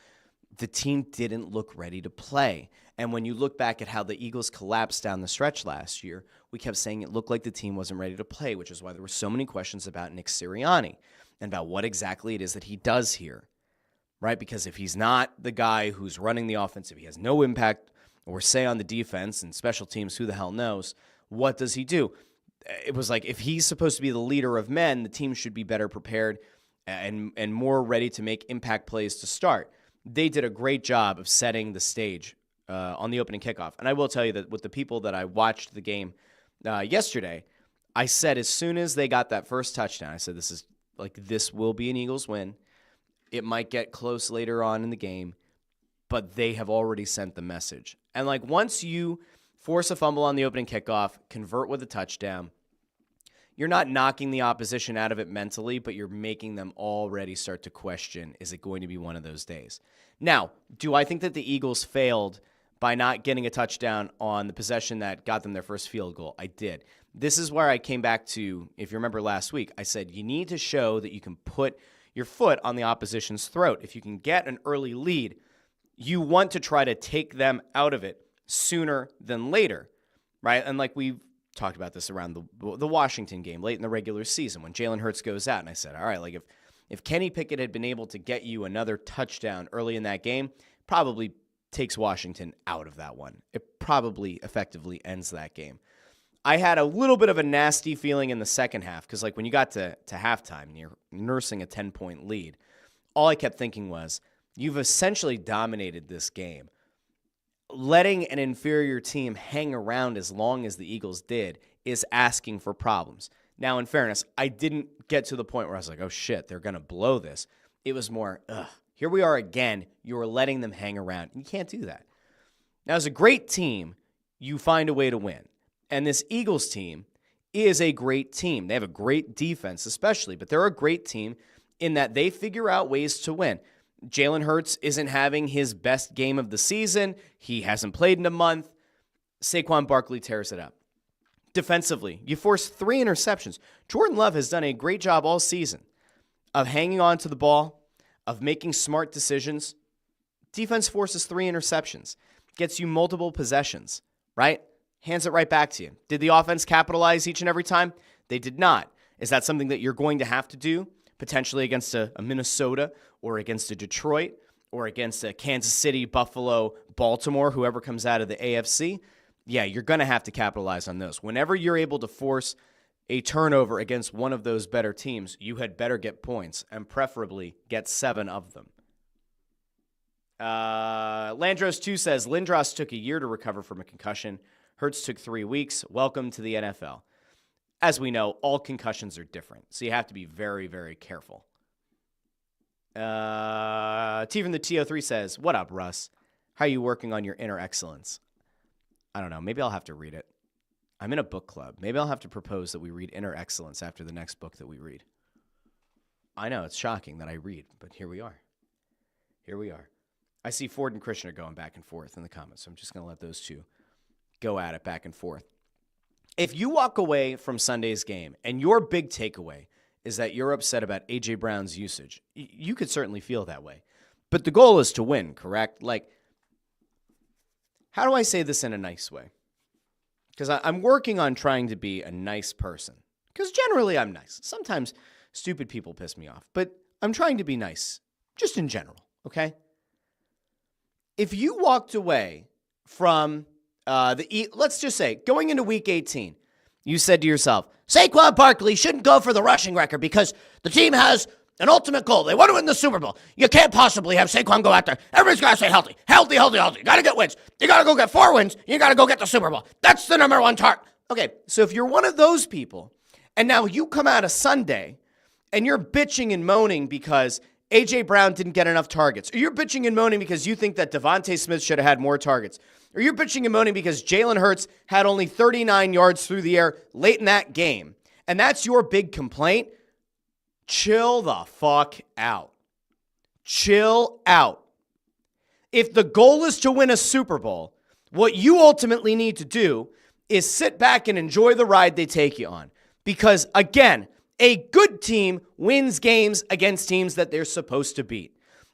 the team didn't look ready to play. And when you look back at how the Eagles collapsed down the stretch last year, we kept saying it looked like the team wasn't ready to play, which is why there were so many questions about Nick Sirianni and about what exactly it is that he does here, right? Because if he's not the guy who's running the offense, if he has no impact or say on the defense and special teams, who the hell knows, what does he do? it was like, if he's supposed to be the leader of men, the team should be better prepared and more ready to make impact plays to start. They did a great job of setting the stage on the opening kickoff. And I will tell you that with the people that I watched the game yesterday, I said as soon as they got that first touchdown, I said, this will be an Eagles win. It might get close later on in the game, but they have already sent the message. And like, once you force a fumble on the opening kickoff, convert with a touchdown, you're not knocking the opposition out of it mentally, but you're making them already start to question, is it going to be one of those days? Now, do I think that the Eagles failed by not getting a touchdown on the possession that got them their first field goal? I did. This is where I came back to, if you remember last week, I said you need to show that you can put your foot on the opposition's throat. If you can get an early lead, you want to try to take them out of it sooner than later, right? And like we've talked about this around the Washington game late in the regular season when Jalen Hurts goes out, and I said, all right, like if Kenny Pickett had been able to get you another touchdown early in that game, probably takes Washington out of that one. It probably effectively ends that game. I had a little bit of a nasty feeling in the second half because, like, when you got to halftime and you're nursing a 10-point lead, all I kept thinking was, you've essentially dominated this game. Letting an inferior team hang around as long as the Eagles did is asking for problems. Now, in fairness, I didn't get to the point where I was like, oh, shit, they're going to blow this. It was more, here we are again. You're letting them hang around. You can't do that. Now, as a great team, you find a way to win. And this Eagles team is a great team. They have a great defense especially, but they're a great team in that they figure out ways to win. Jalen Hurts isn't having his best game of the season. He hasn't played in a month. Saquon Barkley tears it up. Defensively, you force 3 interceptions. Jordan Love has done a great job all season of hanging on to the ball, of making smart decisions. Defense forces 3 interceptions, gets you multiple possessions, right? Hands it right back to you. Did the offense capitalize each and every time? They did not. Is that something that you're going to have to do potentially against a Minnesota or against a Detroit or against a Kansas City, Buffalo, Baltimore, whoever comes out of the AFC? Yeah, you're going to have to capitalize on those. Whenever you're able to force a turnover against one of those better teams, you had better get points and preferably get 7 of them. Landros2 says, Lindros took a year to recover from a concussion. Hurts took 3 weeks. Welcome to the NFL. As we know, all concussions are different, so you have to be very, very careful. T from the TO3 says, what up, Russ? How are you working on your inner excellence? I don't know. Maybe I'll have to read it. I'm in a book club. Maybe I'll have to propose that we read Inner Excellence after the next book that we read. I know, it's shocking that I read, but here we are. Here we are. I see Ford and Christian are going back and forth in the comments, so I'm just going to let those two go at it back and forth. If you walk away from Sunday's game and your big takeaway is that you're upset about A.J. Brown's usage, you could certainly feel that way. But the goal is to win, correct? Like, how do I say this in a nice way? Because I'm working on trying to be a nice person. Because generally I'm nice. Sometimes stupid people piss me off. But I'm trying to be nice, just in general, okay? If you walked away from let's just say, going into week 18, you said to yourself, Saquon Barkley shouldn't go for the rushing record because the team has an ultimate goal. They want to win the Super Bowl. You can't possibly have Saquon go out there. Everybody's got to stay healthy. Healthy. You got to get wins. You got to go get 4 wins. You got to go get the Super Bowl. That's the number one target. Okay, so if you're one of those people, and now you come out of Sunday, and you're bitching and moaning because A.J. Brown didn't get enough targets, or you're bitching and moaning because you think that Devontae Smith should have had more targets, or you're bitching and moaning because Jalen Hurts had only 39 yards through the air late in that game, and that's your big complaint, chill the fuck out. Chill out. If the goal is to win a Super Bowl, what you ultimately need to do is sit back and enjoy the ride they take you on. Because, again, a good team wins games against teams that they're supposed to beat.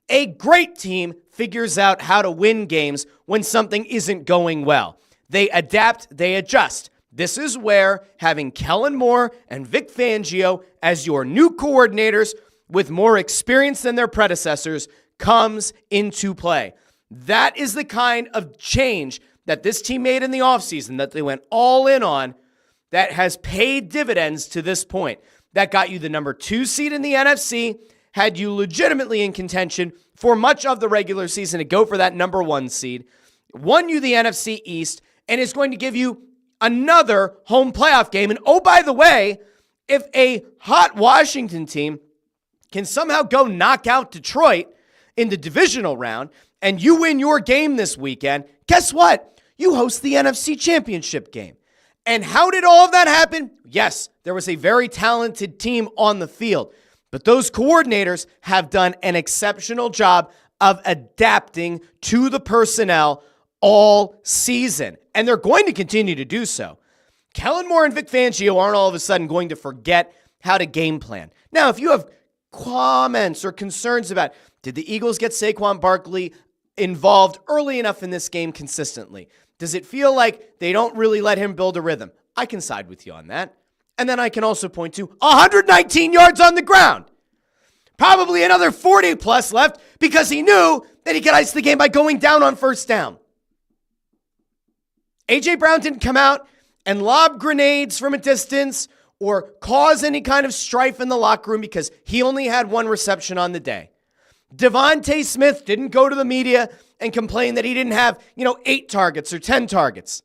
A great team figures out how to win games when something isn't going well. They adapt, they adjust. This is where having Kellen Moore and Vic Fangio as your new coordinators with more experience than their predecessors comes into play. That is the kind of change that this team made in the offseason that they went all in on that has paid dividends to this point, that got you the number 2 seed in the NFC, had you legitimately in contention for much of the regular season to go for that number 1 seed, won you the NFC East, and is going to give you another home playoff game. And oh, by the way, if a hot Washington team can somehow go knock out Detroit in the divisional round and you win your game this weekend, guess what? You host the NFC Championship game. And how did all of that happen? Yes, there was a very talented team on the field, but those coordinators have done an exceptional job of adapting to the personnel all season, and they're going to continue to do so. Kellen Moore and Vic Fangio aren't all of a sudden going to forget how to game plan. Now, if you have comments or concerns about, did the Eagles get Saquon Barkley involved early enough in this game consistently? Does it feel like they don't really let him build a rhythm? I can side with you on that. And then I can also point to 119 yards on the ground. Probably another 40 plus left because he knew that he could ice the game by going down on first down. A.J. Brown didn't come out and lob grenades from a distance or cause any kind of strife in the locker room because he only had 1 reception on the day. Devontae Smith didn't go to the media and complain that he didn't have, 8 targets or 10 targets.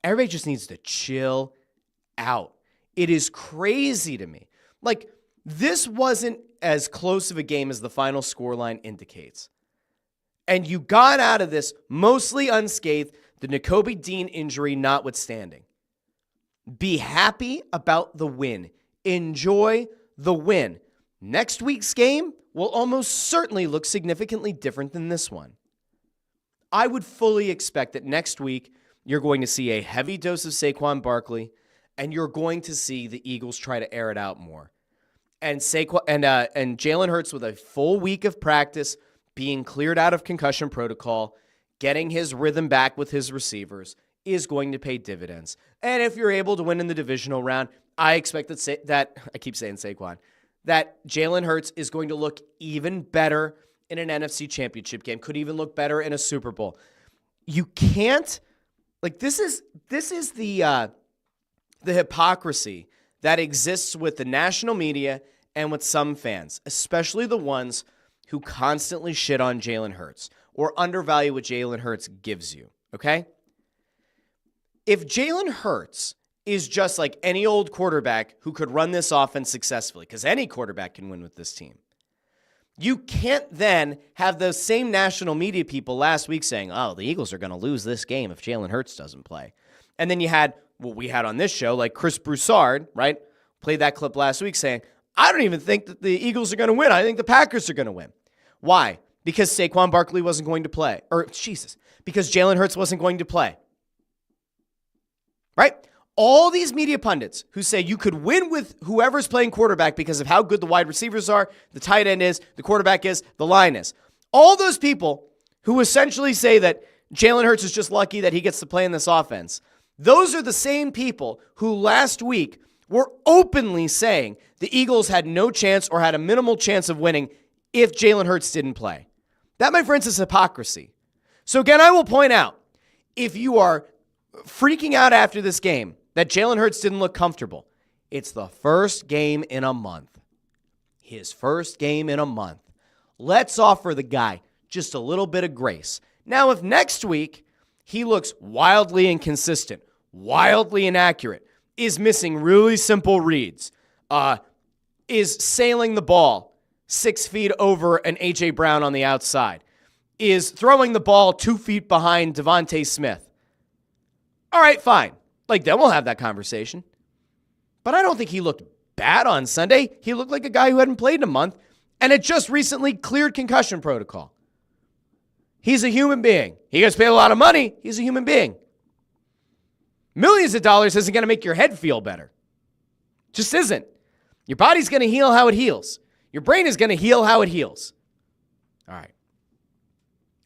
Everybody just needs to chill out. It is crazy to me. Like, this wasn't as close of a game as the final scoreline indicates. And you got out of this mostly unscathed, the Nakobe Dean injury notwithstanding. Be happy about the win. Enjoy the win. Next week's game will almost certainly look significantly different than this one. I would fully expect that next week you're going to see a heavy dose of Saquon Barkley, and you're going to see the Eagles try to air it out more. And Jalen Hurts with a full week of practice, being cleared out of concussion protocol, getting his rhythm back with his receivers is going to pay dividends. And if you're able to win in the divisional round, I expect that I keep saying Saquon, that Jalen Hurts is going to look even better in an NFC Championship game, could even look better in a Super Bowl. You can't, this is the hypocrisy that exists with the national media and with some fans, especially the ones who constantly shit on Jalen Hurts or undervalue what Jalen Hurts gives you, okay? If Jalen Hurts is just like any old quarterback who could run this offense successfully, because any quarterback can win with this team, you can't then have those same national media people last week saying, oh, the Eagles are going to lose this game if Jalen Hurts doesn't play. And then you had what we had on this show, like Chris Broussard, right? Played that clip last week saying, I don't even think that the Eagles are going to win. I think the Packers are going to win. Why? Because Saquon Barkley wasn't going to play. Because Jalen Hurts wasn't going to play. Right? All these media pundits who say you could win with whoever's playing quarterback because of how good the wide receivers are, the tight end is, the quarterback is, the line is. All those people who essentially say that Jalen Hurts is just lucky that he gets to play in this offense, those are the same people who last week were openly saying the Eagles had no chance or had a minimal chance of winning if Jalen Hurts didn't play. That, my friends, is hypocrisy. So again, I will point out, if you are freaking out after this game that Jalen Hurts didn't look comfortable, it's the first game in a month. His first game in a month. Let's offer the guy just a little bit of grace. Now, if next week he looks wildly inconsistent, wildly inaccurate, is missing really simple reads, is sailing the ball 6 feet over an A.J. Brown on the outside, is throwing the ball 2 feet behind Devontae Smith. All right, fine. Then we'll have that conversation. But I don't think he looked bad on Sunday. He looked like a guy who hadn't played in a month and had just recently cleared concussion protocol. He's a human being. He gets paid a lot of money. He's a human being. Millions of dollars isn't going to make your head feel better. Just isn't. Your body's going to heal how it heals. Your brain is going to heal how it heals. All right.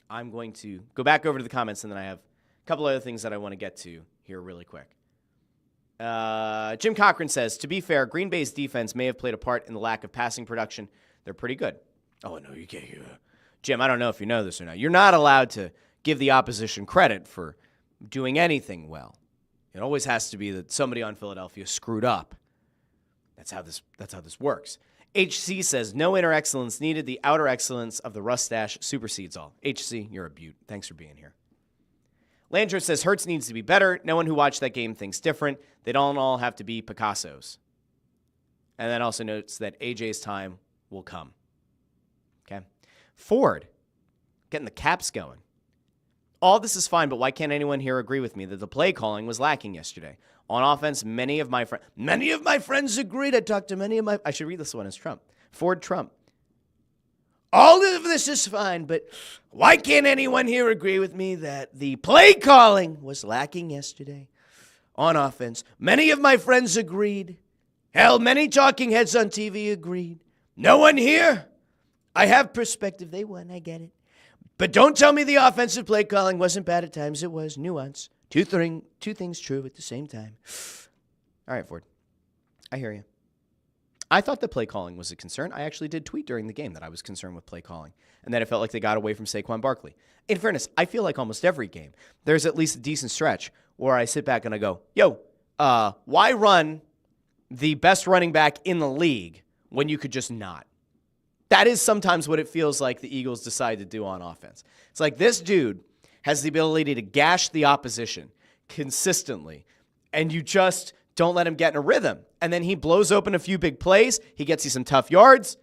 I'm going to go back over to the comments, and then I have a couple other things that I want to get to here really quick. Jim Cochran says, to be fair, Green Bay's defense may have played a part in the lack of passing production. They're pretty good. Oh, no, you can't. Jim, I don't know if you know this or not. You're not allowed to give the opposition credit for doing anything well. It always has to be that somebody on Philadelphia screwed up. That's how this works. HC says, no inner excellence needed. The outer excellence of the Rustache supersedes all. HC, you're a beaut. Thanks for being here. Landro says, Hurts needs to be better. No one who watched that game thinks different. They don't all have to be Picassos. And then also notes that AJ's time will come. Okay. Ford, getting the caps going. All this is fine, but why can't anyone here agree with me that the play calling was lacking yesterday? On offense, many of my friends agreed. I talked to I should read this one as Trump. Ford Trump. All of this is fine, but why can't anyone here agree with me that the play calling was lacking yesterday on offense? Many of my friends agreed. Hell, many talking heads on TV agreed. No one here. I have perspective. They won. I get it. But don't tell me the offensive play calling wasn't bad at times. It was. Nuance. Two things true at the same time. All right, Ford. I hear you. I thought the play calling was a concern. I actually did tweet during the game that I was concerned with play calling and that it felt like they got away from Saquon Barkley. In fairness, I feel like almost every game, there's at least a decent stretch where I sit back and I go, why run the best running back in the league when you could just not? That is sometimes what it feels like the Eagles decide to do on offense. It's like this dude has the ability to gash the opposition consistently, and you just don't let him get in a rhythm. And then he blows open a few big plays. He gets you some tough yards.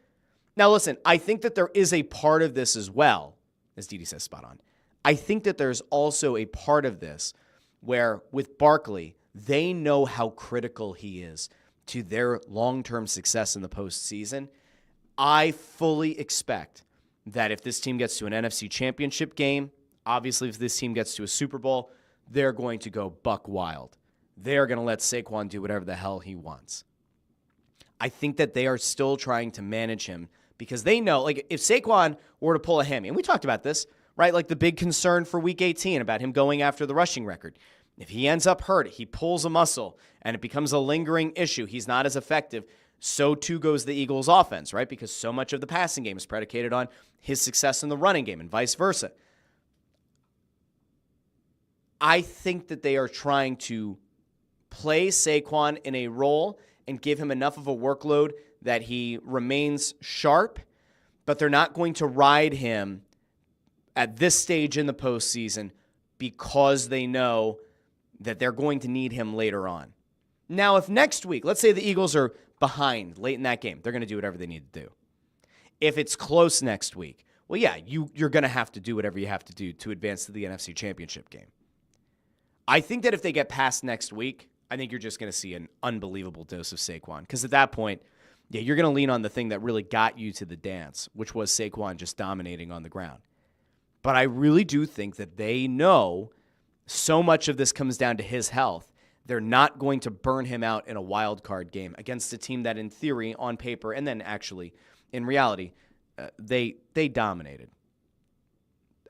Now, listen, I think that there is a part of this as well, as Didi says, spot on. I think that there's also a part of this where with Barkley, they know how critical he is to their long-term success in the postseason. I fully expect that if this team gets to an NFC championship game, obviously if this team gets to a Super Bowl, they're going to go buck wild. They're going to let Saquon do whatever the hell he wants. I think that they are still trying to manage him because they know, like, if Saquon were to pull a hammy, and we talked about this, right? Like the big concern for Week 18 about him going after the rushing record. If he ends up hurt, he pulls a muscle, and it becomes a lingering issue, he's not as effective, so too goes the Eagles' offense, right? Because so much of the passing game is predicated on his success in the running game and vice versa. I think that they are trying to play Saquon in a role and give him enough of a workload that he remains sharp, but they're not going to ride him at this stage in the postseason because they know that they're going to need him later on. Now, if next week, let's say the Eagles are behind late in that game, they're going to do whatever they need to do. If it's close next week, well, yeah, you're going to have to do whatever you have to do to advance to the NFC Championship game. I think that if they get past next week, I think you're just going to see an unbelievable dose of Saquon. Because at that point, yeah, you're going to lean on the thing that really got you to the dance, which was Saquon just dominating on the ground. But I really do think that they know so much of this comes down to his health. They're not going to burn him out in a wild card game against a team that in theory, on paper, and then actually in reality, they dominated.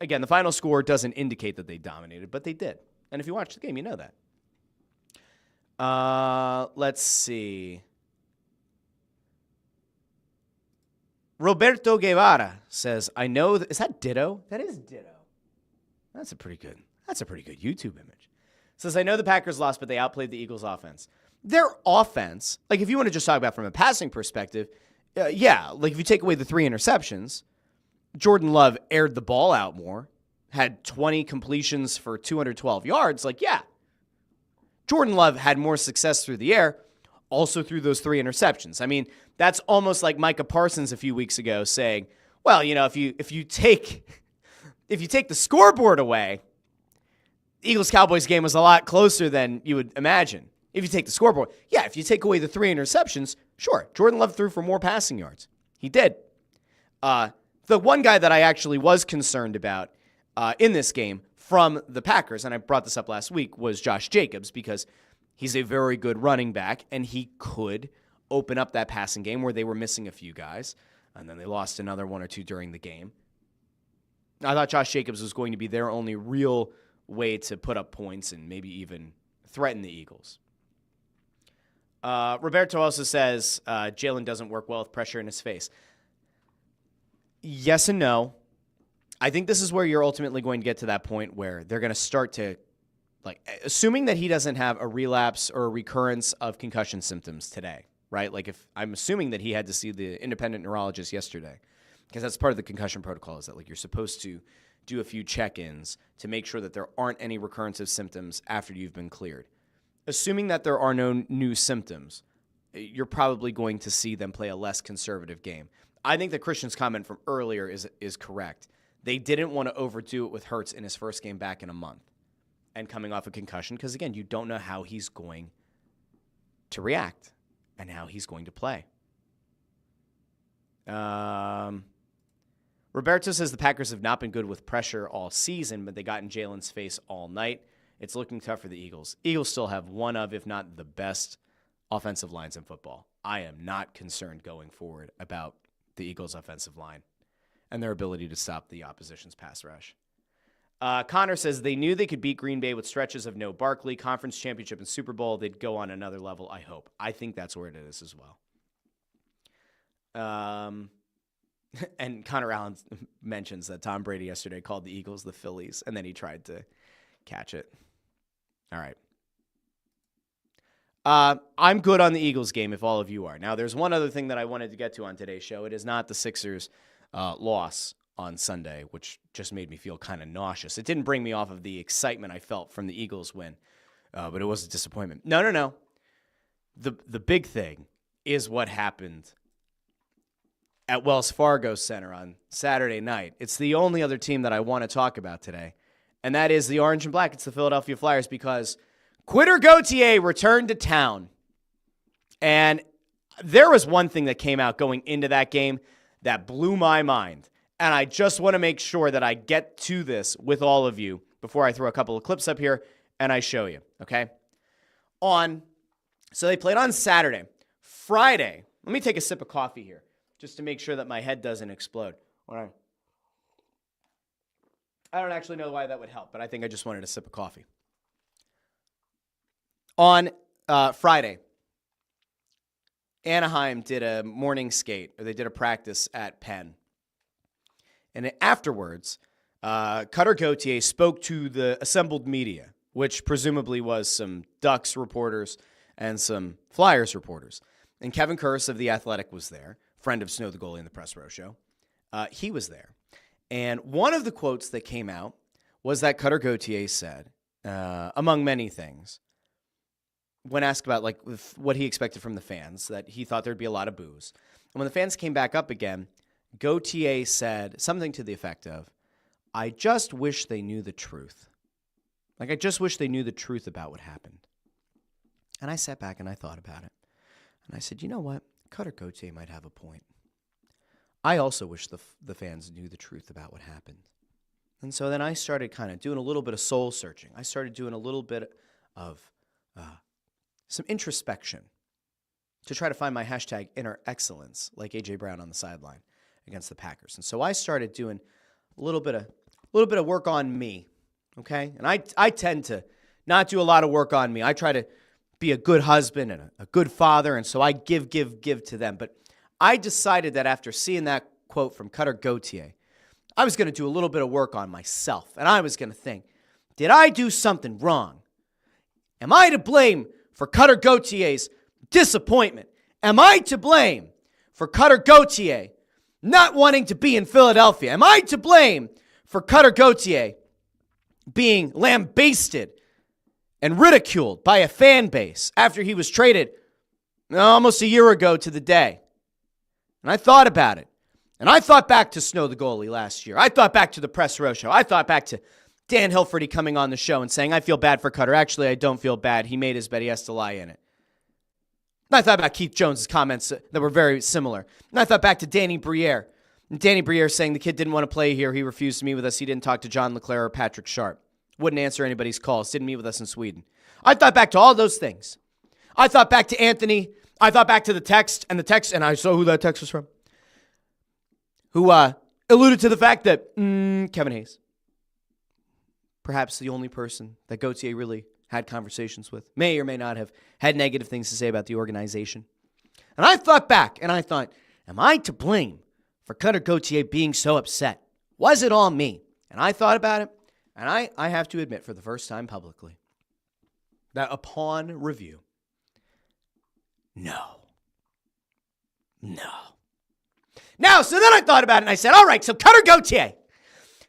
Again, the final score doesn't indicate that they dominated, but they did. And if you watch the game, you know that. Let's see. Roberto Guevara says, I know, is that Ditto? That is Ditto. That's a pretty good YouTube image. Says, I know the Packers lost, but they outplayed the Eagles' offense. Their offense, like if you want to just talk about from a passing perspective, yeah, like if you take away the 3 interceptions, Jordan Love aired the ball out more, had 20 completions for 212 yards. Like, yeah, Jordan Love had more success through the air, also through those 3 interceptions. I mean, that's almost like Micah Parsons a few weeks ago saying, well, you know, if you take the scoreboard away, the Eagles-Cowboys game was a lot closer than you would imagine. If you take the scoreboard, yeah, if you take away the 3 interceptions, sure, Jordan Love threw for more passing yards. He did. The one guy that I actually was concerned about in this game from the Packers, and I brought this up last week, was Josh Jacobs, because he's a very good running back, and he could open up that passing game where they were missing a few guys, and then they lost another 1 or 2 during the game. I thought Josh Jacobs was going to be their only real way to put up points and maybe even threaten the Eagles. Roberto also says Jalen doesn't work well with pressure in his face. Yes and no. I think this is where you're ultimately going to get to that point where they're going to start to like assuming that he doesn't have a relapse or a recurrence of concussion symptoms today, right? Like if I'm assuming that he had to see the independent neurologist yesterday, because that's part of the concussion protocol is that like you're supposed to do a few check-ins to make sure that there aren't any recurrence of symptoms after you've been cleared. Assuming that there are no new symptoms, you're probably going to see them play a less conservative game. I think that Christian's comment from earlier is correct. They didn't want to overdo it with Hurts in his first game back in a month and coming off a concussion because, again, you don't know how he's going to react and how he's going to play. Roberto says the Packers have not been good with pressure all season, but they got in Jalen's face all night. It's looking tough for the Eagles. Eagles still have one of, if not the best, offensive lines in football. I am not concerned going forward about the Eagles' offensive line and their ability to stop the opposition's pass rush. Connor says they knew they could beat Green Bay with stretches of no Barkley, conference championship, and Super Bowl. They'd go on another level, I hope. I think that's where it is as well. And Connor Allen mentions that Tom Brady yesterday called the Eagles the Phillies, and then he tried to catch it. All right. I'm good on the Eagles game if all of you are. Now, there's one other thing that I wanted to get to on today's show. It is not the Sixers' loss on Sunday, which just made me feel kind of nauseous. It didn't bring me off of the excitement I felt from the Eagles win, but it was a disappointment. No. The big thing is what happened at Wells Fargo Center on Saturday night. It's the only other team that I want to talk about today, and that is the Orange and Black. It's the Philadelphia Flyers because Gauthier returned to town. And there was one thing that came out going into that game that blew my mind. And I just want to make sure that I get to this with all of you before I throw a couple of clips up here and I show you, okay? So they played on Saturday. Friday, let me take a sip of coffee here just to make sure that my head doesn't explode. I don't actually know why that would help, but I think I just wanted a sip of coffee. On Friday, Anaheim did a morning skate, or they did a practice at Penn. And afterwards, Gauthier spoke to the assembled media, which presumably was some Ducks reporters and some Flyers reporters. And Kevin Kurz of The Athletic was there, friend of Snow the Goalie in the Press Row Show. He was there. And one of the quotes that came out was that Gauthier said, among many things, when asked about like what he expected from the fans, that he thought there'd be a lot of boos. And when the fans came back up again, Gauthier said something to the effect of, I just wish they knew the truth. Like, I just wish they knew the truth about what happened. And I sat back and I thought about it. And I said, you know what? Gauthier might have a point. I also wish the fans knew the truth about what happened. And so then I started kind of doing a little bit of soul searching. I started doing a little bit of some introspection to try to find my hashtag inner excellence, like A.J. Brown on the sideline against the Packers. And so I started doing a little bit of work on me, okay? And I tend to not do a lot of work on me. I try to be a good husband and a good father, and so I give to them. But I decided that after seeing that quote from Gauthier, I was going to do a little bit of work on myself, and I was going to think, did I do something wrong? Am I to blame for Gauthier's disappointment? Am I to blame for Gauthier not wanting to be in Philadelphia? Am I to blame for Gauthier being lambasted and ridiculed by a fan base after he was traded almost a year ago to the day? And I thought about it. And I thought back to Snow the Goalie last year. I thought back to the Press Row Show. I thought back to Dan Hilferty coming on the show and saying, I feel bad for Cutter. Actually, I don't feel bad. He made his bed. He has to lie in it. And I thought about Keith Jones' comments that were very similar. And I thought back to Danny Briere. And Danny Briere saying the kid didn't want to play here. He refused to meet with us. He didn't talk to John LeClaire or Patrick Sharp. Wouldn't answer anybody's calls. Didn't meet with us in Sweden. I thought back to all those things. I thought back to Anthony. I thought back to the text, and I saw who that text was from, who alluded to the fact that Kevin Hayes, perhaps the only person that Gauthier really had conversations with, may or may not have had negative things to say about the organization. And I thought back, and I thought, am I to blame for Gauthier being so upset? Was it all me? And I thought about it, and I have to admit for the first time publicly, that upon review, no. Now, so then I thought about it and I said, all right, so Cutter Gauthier.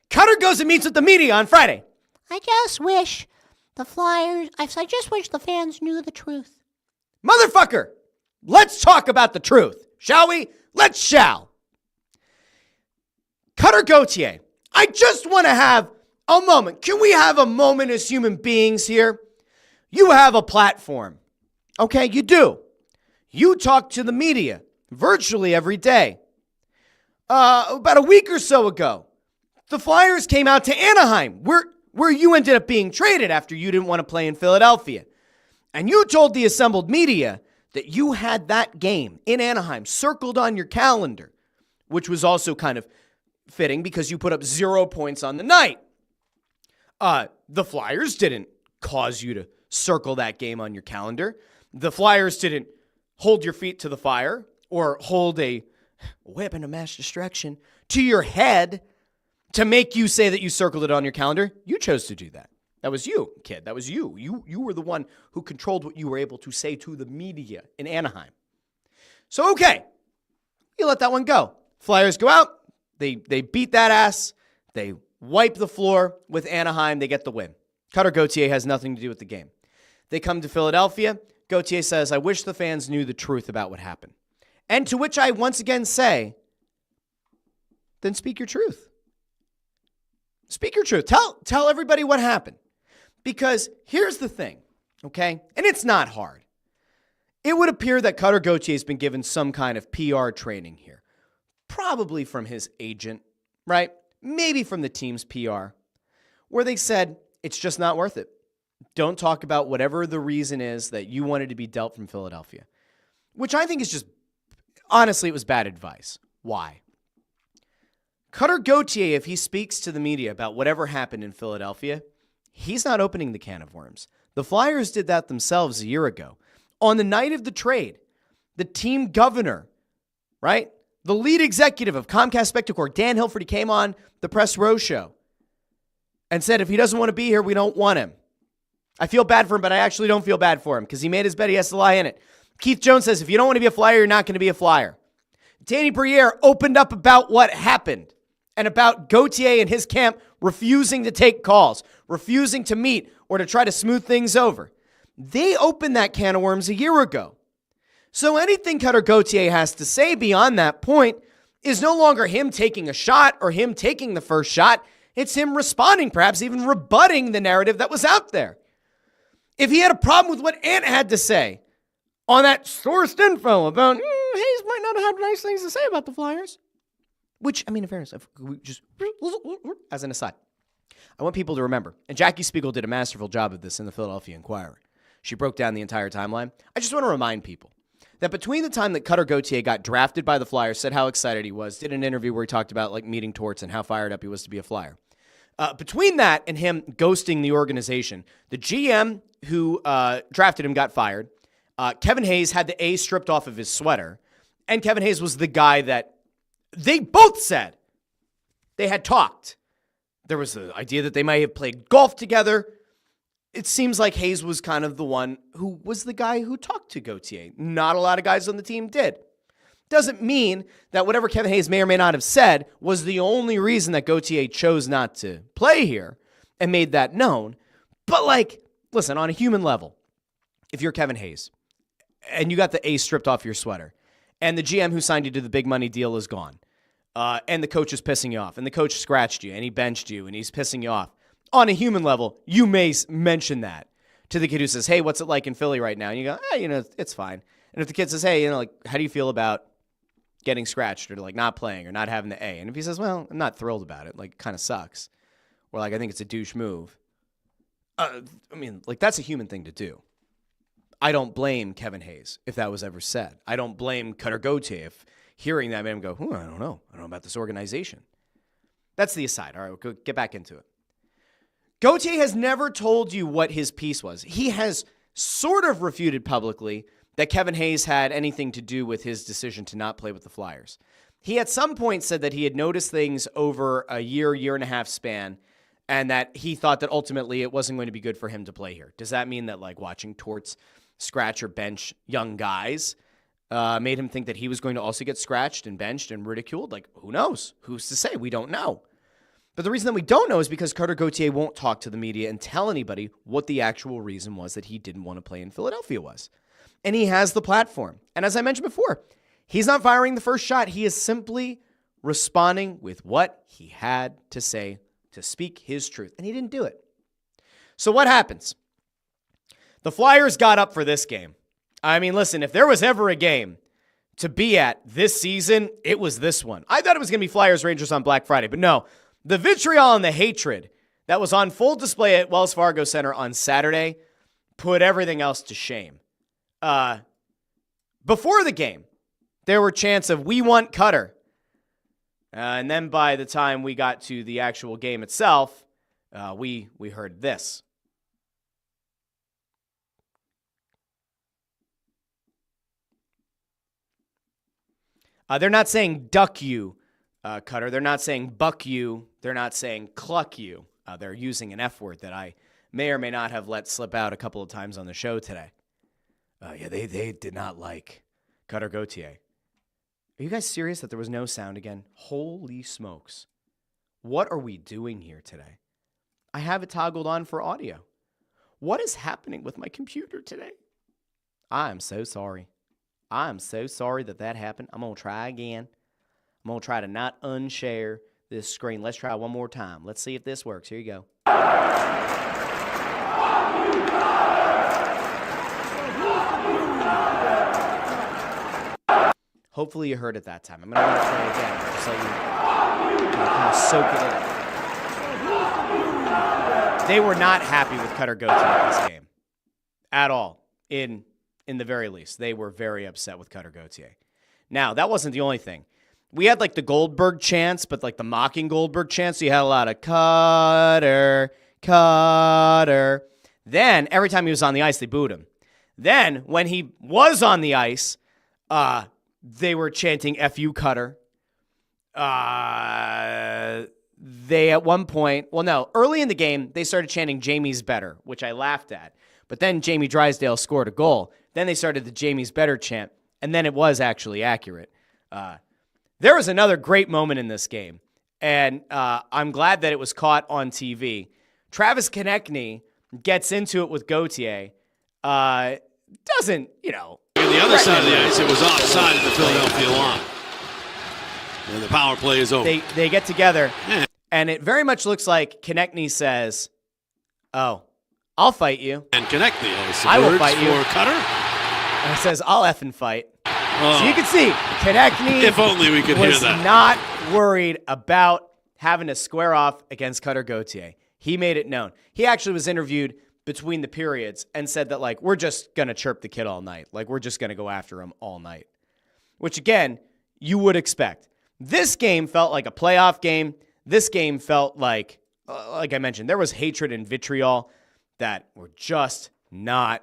Cutter goes and meets with the media on Friday. I just wish the fans knew the truth. Motherfucker, let's talk about the truth, shall we? Let's shall. Cutter Gauthier, I just want to have a moment. Can we have a moment as human beings here? You have a platform. Okay, you do. You talk to the media virtually every day. About a week or so ago, the Flyers came out to Anaheim, where you ended up being traded after you didn't want to play in Philadelphia. And you told the assembled media that you had that game in Anaheim circled on your calendar, which was also kind of fitting because you put up 0 points on the night. The Flyers didn't cause you to circle that game on your calendar. The Flyers didn't hold your feet to the fire or hold a weapon of mass destruction to your head to make you say that you circled it on your calendar. You chose to do that. That was you, kid. That was you. You were the one who controlled what you were able to say to the media in Anaheim. So, okay, you let that one go. Flyers go out. They beat that ass. They wipe the floor with Anaheim. They get the win. Cutter Gauthier has nothing to do with the game. They come to Philadelphia. Gauthier says, I wish the fans knew the truth about what happened. And to which I once again say, then speak your truth. Speak your truth. Tell everybody what happened. Because here's the thing, okay? And it's not hard. It would appear that Cutter Gauthier has been given some kind of PR training here. Probably from his agent, right? Maybe from the team's PR, where they said, it's just not worth it. Don't talk about whatever the reason is that you wanted to be dealt from Philadelphia. Which I think is just, honestly, it was bad advice. Why? Cutter Gauthier, if he speaks to the media about whatever happened in Philadelphia, he's not opening the can of worms. The Flyers did that themselves a year ago. On the night of the trade, the team governor, right? The lead executive of Comcast Spectacor, Dan Hilford, he came on the Press Row show and said, if he doesn't want to be here, we don't want him. I feel bad for him, but I actually don't feel bad for him because he made his bed, he has to lie in it. Keith Jones says, if you don't want to be a Flyer, you're not going to be a Flyer. Danny Briere opened up about what happened and about Gauthier and his camp refusing to take calls, refusing to meet or to try to smooth things over. They opened that can of worms a year ago. So anything Cutter Gauthier has to say beyond that point is no longer him taking a shot or him taking the first shot. It's him responding, perhaps even rebutting the narrative that was out there. If he had a problem with what Ant had to say on that sourced info about Hayes might not have nice things to say about the Flyers, which, I mean, in fairness, just as an aside, I want people to remember, and Jackie Spiegel did a masterful job of this in the Philadelphia Inquirer. She broke down the entire timeline. I just want to remind people that between the time that Cutter Gauthier got drafted by the Flyers, said how excited he was, did an interview where he talked about like meeting Torts and how fired up he was to be a Flyer. Between that and him ghosting the organization, the GM who drafted him got fired. Kevin Hayes had the A stripped off of his sweater. And Kevin Hayes was the guy that they both said they had talked. There was the idea that they might have played golf together. It seems like Hayes was kind of the one who was the guy who talked to Gauthier. Not a lot of guys on the team did. Doesn't mean that whatever Kevin Hayes may or may not have said was the only reason that Gauthier chose not to play here and made that known. But like, listen, on a human level, if you're Kevin Hayes and you got the A stripped off your sweater and the GM who signed you to the big money deal is gone and the coach is pissing you off and the coach scratched you and he benched you and he's pissing you off, on a human level, you may mention that to the kid who says, hey, what's it like in Philly right now? And you go, it's fine. And if the kid says, hey, like, how do you feel about getting scratched or like not playing or not having the A? And if he says, well, I'm not thrilled about it, like it kind of sucks, or like I think it's a douche move. That's a human thing to do. I don't blame Kevin Hayes if that was ever said. I don't blame Cutter Gauthier if hearing that made him go, I don't know. I don't know about this organization. That's the aside. All right, we'll get back into it. Gauthier has never told you what his piece was. He has sort of refuted publicly that Kevin Hayes had anything to do with his decision to not play with the Flyers. He at some point said that he had noticed things over a year and a half span and that he thought that ultimately it wasn't going to be good for him to play here. Does that mean that like watching Torts scratch or bench young guys made him think that he was going to also get scratched and benched and ridiculed? Like, who knows? Who's to say? We don't know. But the reason that we don't know is because Carter Gauthier won't talk to the media and tell anybody what the actual reason was that he didn't want to play in Philadelphia was. And he has the platform. And as I mentioned before, he's not firing the first shot. He is simply responding with what he had to say to speak his truth. And he didn't do it. So what happens? The Flyers got up for this game. I mean, listen, if there was ever a game to be at this season, it was this one. I thought it was going to be Flyers-Rangers on Black Friday, but no. The vitriol and the hatred that was on full display at Wells Fargo Center on Saturday put everything else to shame. Before the game, there were chants of, "We want Cutter." And then by the time we got to the actual game itself, we heard this. They're not saying duck you, Cutter. They're not saying buck you. They're not saying cluck you. They're using an F word that I may or may not have let slip out a couple of times on the show today. They did not like Cutter Gauthier. Are you guys serious that there was no sound again? Holy smokes. What are we doing here today? I have it toggled on for audio. What is happening with my computer today? I am so sorry. I am so sorry that happened. I'm going to try again. I'm going to try to not unshare this screen. Let's try one more time. Let's see if this works. Here you go. Hopefully you heard it that time. I'm going to want to play again, just so you kind of soak it in. They were not happy with Cutter Gauthier in this game at all. In the very least, they were very upset with Cutter Gauthier. Now, that wasn't the only thing. We had like the Goldberg chants, but like the mocking Goldberg chants. So you had a lot of Cutter, Cutter. Then every time he was on the ice, they booed him. Then when he was on the ice, they were chanting "F you, Cutter." They at one point, early in the game, they started chanting "Jamie's better," which I laughed at. But then Jamie Drysdale scored a goal. Then they started the "Jamie's better" chant, and then it was actually accurate. There was another great moment in this game, and I'm glad that it was caught on TV. Travis Konechny gets into it with Gauthier. Doesn't, On the other side of the ice, it was offside of the Philadelphia line. And the power play is over. They get together, and it very much looks like Konechny says, "Oh, I'll fight you." And Konechny has I will words fight you. for Cutter. And he says, "I'll effing fight." So you can see, Konechny If only we could hear was that. not worried about having to square off against Cutter Gauthier. He made it known. He actually was interviewed between the periods and said that, like, we're just going to chirp the kid all night. Like, we're just going to go after him all night. Which, again, you would expect. This game felt like a playoff game. This game felt like I mentioned, there was hatred and vitriol that we're just not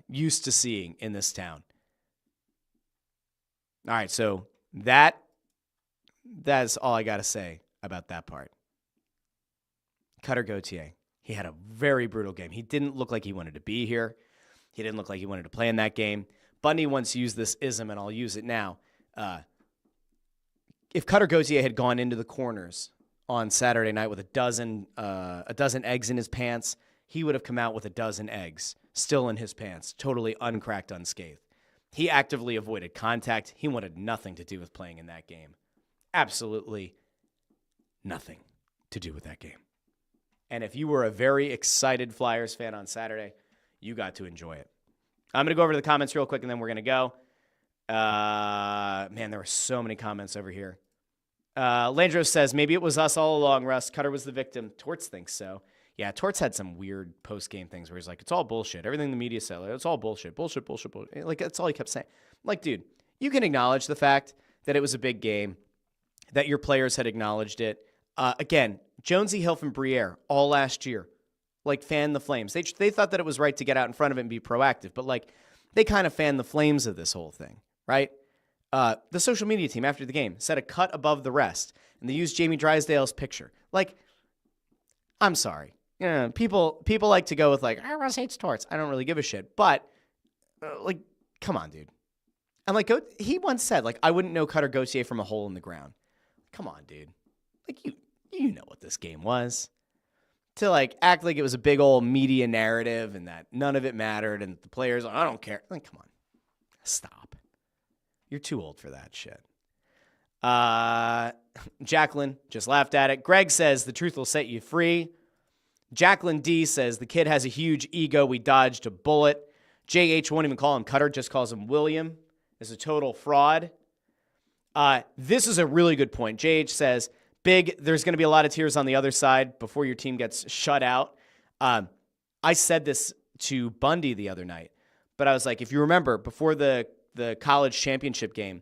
used to seeing in this town. All right, so that's all I got to say about that part. Cutter Gauthier, he had a very brutal game. He didn't look like he wanted to be here. He didn't look like he wanted to play in that game. Bundy once used this ism, and I'll use it now. If Cutter Gauthier had gone into the corners on Saturday night with a dozen eggs in his pants, he would have come out with a dozen eggs still in his pants, totally uncracked, unscathed. He actively avoided contact. He wanted nothing to do with playing in that game. Absolutely nothing to do with that game. And if you were a very excited Flyers fan on Saturday, you got to enjoy it. I'm going to go over to the comments real quick, and then we're going to go. Man, there were so many comments over here. Landros says, maybe it was us all along, Russ. Cutter was the victim. Torts thinks so. Yeah, Torts had some weird post-game things where he's like, it's all bullshit. Everything the media said, like, it's all bullshit. Bullshit. Like, that's all he kept saying. Like, dude, you can acknowledge the fact that it was a big game, that your players had acknowledged it. Again, Jonesy, Hilf, and Briere all last year, like, fanned the flames. They thought that it was right to get out in front of it and be proactive, but, like, they kind of fanned the flames of this whole thing, right? The social media team after the game said a cut above the rest, and they used Jamie Drysdale's picture. Like, I'm sorry. People like to go with like, Russ hates torts. I don't really give a shit. But, like, come on, dude. And like, he once said, like, I wouldn't know Cutter Gauthier from a hole in the ground. Come on, dude. Like, you know what this game was. To like act like it was a big old media narrative and that none of it mattered and the players, I don't care. Like, come on. Stop. You're too old for that shit. Jacqueline just laughed at it. Greg says the truth will set you free. Jacqueline D says the kid has a huge ego. We dodged a bullet. JH won't even call him Cutter, just calls him William. Is a total fraud. This is a really good point. JH says, Big, there's going to be a lot of tears on the other side before your team gets shut out. I said this to Bundy the other night, but I was like, if you remember, before the college championship game,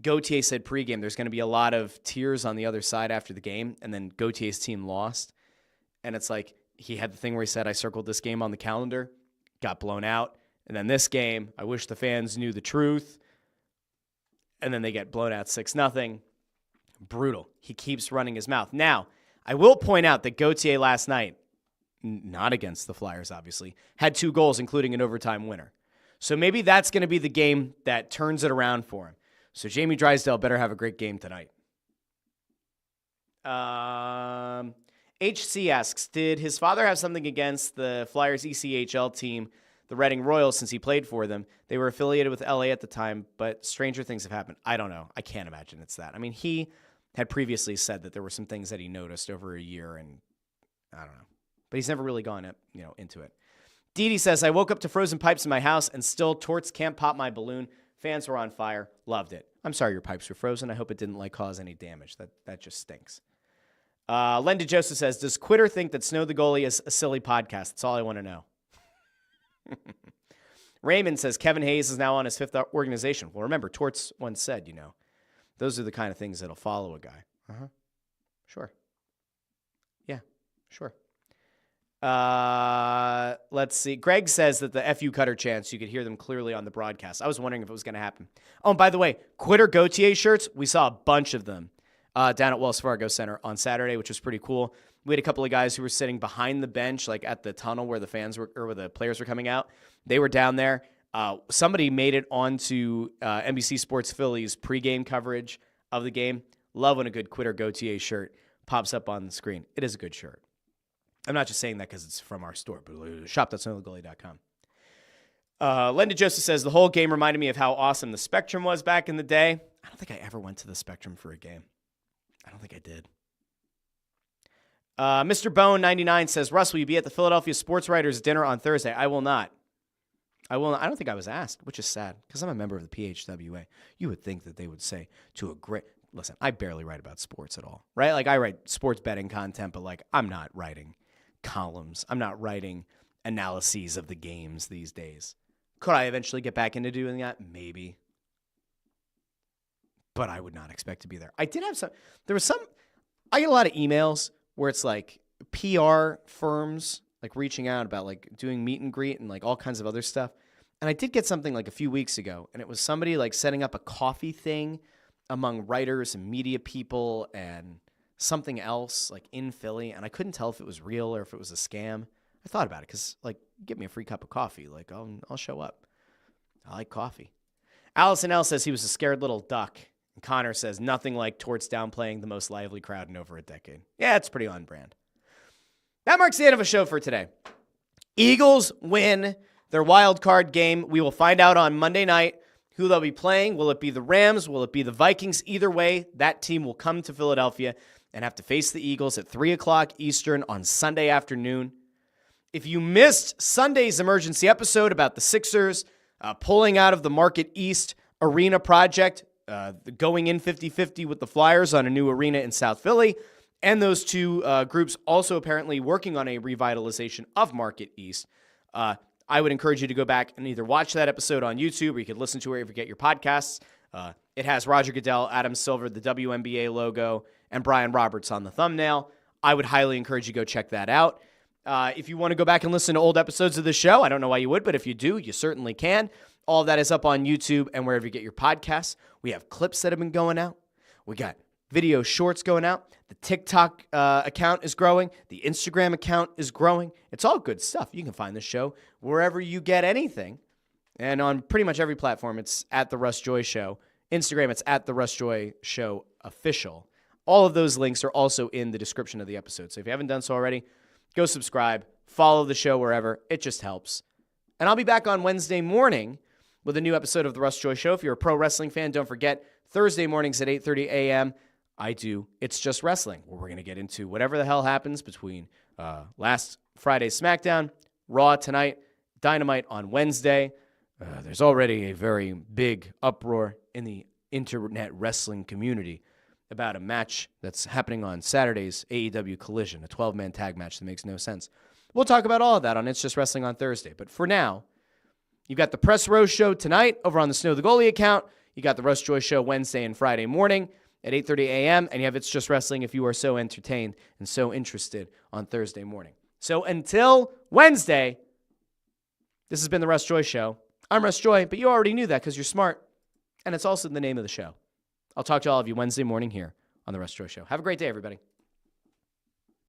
Gauthier said pregame, there's going to be a lot of tears on the other side after the game, and then Gauthier's team lost. And it's like, he had the thing where he said, I circled this game on the calendar, got blown out. And then this game, I wish the fans knew the truth. And then they get blown out 6-0. Brutal. He keeps running his mouth. Now, I will point out that Gauthier last night, not against the Flyers, obviously, had 2 goals, including an overtime winner. So maybe that's going to be the game that turns it around for him. So Jamie Drysdale better have a great game tonight. HC asks, did his father have something against the Flyers ECHL team, the Reading Royals, since he played for them? They were affiliated with LA at the time, but stranger things have happened. I don't know. I can't imagine it's that. I mean, he had previously said that there were some things that he noticed over a year, and I don't know. But he's never really gone into it. Dee Dee says, I woke up to frozen pipes in my house, and still torts can't pop my balloon. Fans were on fire. Loved it. I'm sorry your pipes were frozen. I hope it didn't cause any damage. That just stinks. Len DeJoseph says, does Quitter think that Snow the Goalie is a silly podcast? That's all I want to know. Raymond says, Kevin Hayes is now on his 5th organization. Well, remember, Torts once said, those are the kind of things that'll follow a guy. Sure. Yeah, sure. Let's see. Greg says that the FU Cutter chants, you could hear them clearly on the broadcast. I was wondering if it was going to happen. Oh, and by the way, Quitter Gauthier shirts, we saw a bunch of them down at Wells Fargo Center on Saturday, which was pretty cool. We had a couple of guys who were sitting behind the bench, like at the tunnel where the fans were, or where the players were coming out. They were down there. Somebody made it onto NBC Sports Philly's pregame coverage of the game. Love when a good Quitter Gauthier shirt pops up on the screen. It is a good shirt. I'm not just saying that because it's from our store, but shop.snowthegoalie.com. Linda Joseph says, the whole game reminded me of how awesome the Spectrum was back in the day. I don't think I ever went to the Spectrum for a game. I don't think I did. Mr. Bone 99 says, Russ, will you be at the Philadelphia Sports Writers dinner on Thursday? I will not. I don't think I was asked, which is sad because I'm a member of the PHWA. You would think that they would say to a great, listen, I barely write about sports at all, right? Like I write sports betting content, but like I'm not writing columns. I'm not writing analyses of the games these days. Could I eventually get back into doing that? Maybe. But I would not expect to be there. I get a lot of emails where it's like PR firms like reaching out about like doing meet and greet and like all kinds of other stuff. And I did get something like a few weeks ago, and it was somebody like setting up a coffee thing among writers and media people and something else like in Philly. And I couldn't tell if it was real or if it was a scam. I thought about it because like, give me a free cup of coffee. Like I'll show up. I like coffee. Allison L says he was a scared little duck. And Connor says nothing like Torts downplaying the most lively crowd in over a decade. Yeah, it's pretty on brand. That marks the end of a show for today. Eagles win their wild card game. We will find out on Monday night who they'll be playing. Will it be the Rams? Will it be the Vikings? Either way, that team will come to Philadelphia and have to face the Eagles at 3 o'clock Eastern on Sunday afternoon. If you missed Sunday's emergency episode about the Sixers pulling out of the Market East Arena project, going in 50-50 with the Flyers on a new arena in South Philly, and those two groups also apparently working on a revitalization of Market East, I would encourage you to go back and either watch that episode on YouTube or you could listen to it if you get your podcasts. It has Roger Goodell, Adam Silver, the WNBA logo, and Brian Roberts on the thumbnail. I would highly encourage you to go check that out. If you want to go back and listen to old episodes of the show, I don't know why you would, but if you do, you certainly can. All of that is up on YouTube and wherever you get your podcasts. We have clips that have been going out. We got video shorts going out. The TikTok account is growing. The Instagram account is growing. It's all good stuff. You can find the show wherever you get anything. And on pretty much every platform, it's at The Russ Joy Show. Instagram, it's at The Russ Joy Show Official. All of those links are also in the description of the episode. So if you haven't done so already, go subscribe. Follow the show wherever. It just helps. And I'll be back on Wednesday morning with a new episode of The Russ Joy Show. If you're a pro wrestling fan, don't forget, Thursday mornings at 8:30 a.m., I do It's Just Wrestling, where we're going to get into whatever the hell happens between last Friday's SmackDown, Raw tonight, Dynamite on Wednesday. There's already a very big uproar in the internet wrestling community about a match that's happening on Saturday's AEW Collision, a 12-man tag match that makes no sense. We'll talk about all of that on It's Just Wrestling on Thursday. But for now, you've got the Press Row Show tonight over on the Snow the Goalie account. You got the Russ Joy Show Wednesday and Friday morning at 8:30 a.m. And you have It's Just Wrestling if you are so entertained and so interested on Thursday morning. So until Wednesday, this has been the Russ Joy Show. I'm Russ Joy, but you already knew that because you're smart. And it's also the name of the show. I'll talk to all of you Wednesday morning here on the Russ Joy Show. Have a great day, everybody.